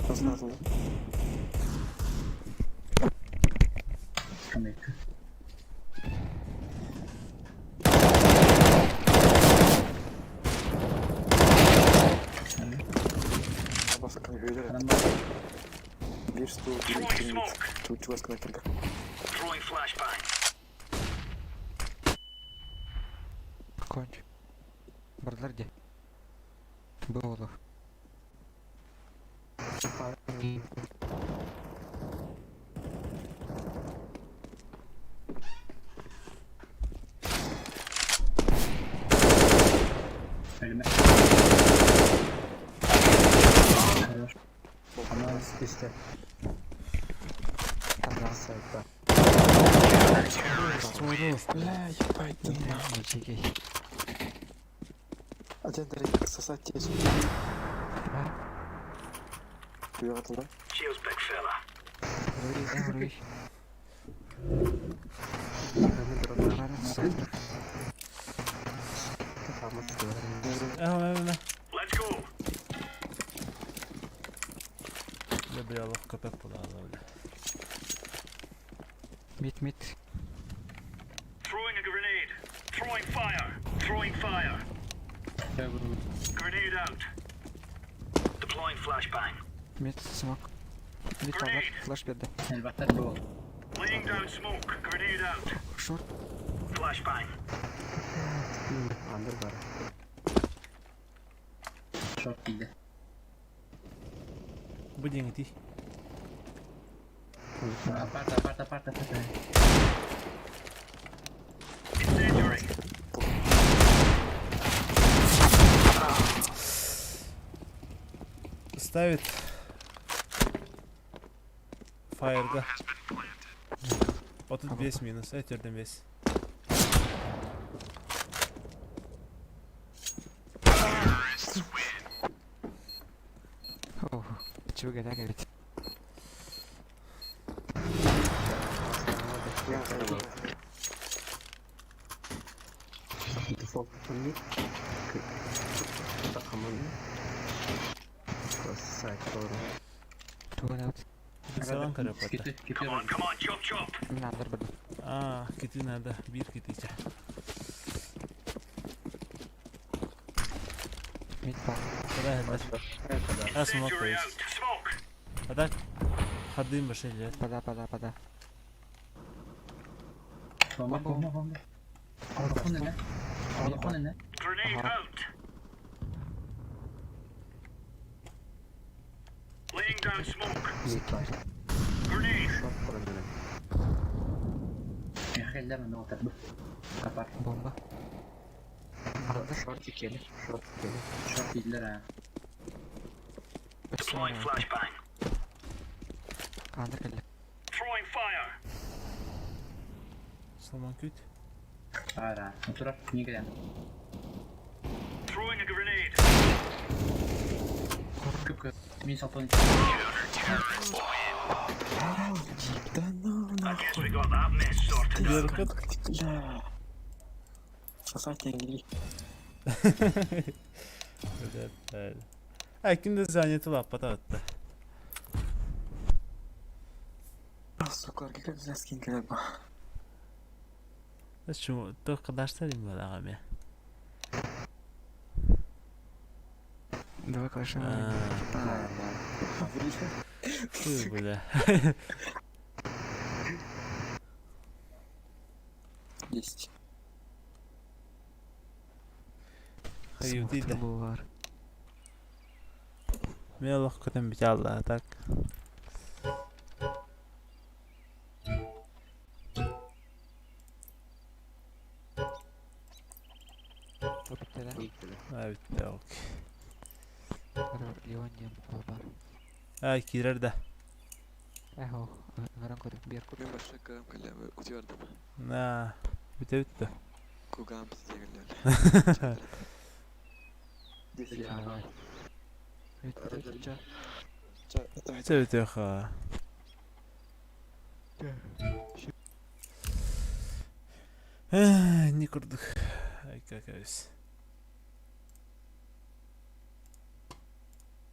Nasıl nasıl? Скамейка. Paska öyle. Adam var. Bir stul. Throwing smoke. Тут чувак на кирка. Throwing flashbang. конч барлар где было Ölüme. Хорош. Она списте. Сайта. Бля, ебать. мальчики Один дырик сосать тесу. Duyuyor hatırlar. Cheers, big fella. Рви. اهو Let's go. Diyalog köpek bulağı öyle. Mid. Throwing a grenade. Throwing fire. Throwing fire. Grenade out. Deploying flashbang. Mid smoke. Mid Grenade. var. Flash berdi. Elbette bu. Laying down smoke. Grenade out. Short. Flashbang. Under var. Short değildi. Bu dengti. Aparta. Incendiary. Ставит. Fire'da. 35 minus. Ötürdüm 5. Oh. Çabuk gel evet. Default mid. Takımın. Cross side doğru. Two out. Sevan karapata. Kötü Come on, chop. Under berdi. Aa, kiti nerede? Bir kitice. Mid var. Sıra hedler. Ha, smoke Incendiary koyuz. out. Smoke. Hadi. Haddayım bir şeyler. Pada. Bomba. Aldıkon ne? Grenade Aha. out. Laying down smoke. Mid var. Grenade. Short koyabilirim. Eller mi ne oldu bu? Kapar. Bomba. Short ikili. Short değiller ha. Deploying flashbang. Under geldi. Throwing fire. Saman küt. Hayır ha. Oturup niye gelen? Throwing a grenade. Köp. Min satın. I guess we got that mess sorted out. Yarkıt. Evet. Erkin zanyeti lapata attı. Şu da kadar sarayım böyle abi. Давай клашем. Bu böyle. Есть. Hayır değil de. Bu var. Meyallah kötü bir çaldı tak. Bu bitti lan. Evet yok. Ливоньем бар. Ha kirer de. Эхо. Гаран көрү. Бер көрү. Ben başka kağım kalemi utuyordum. Na. Bitti. Kugağım size geliyor. Evet yok ha. Ne kurduk? Ay kakayız.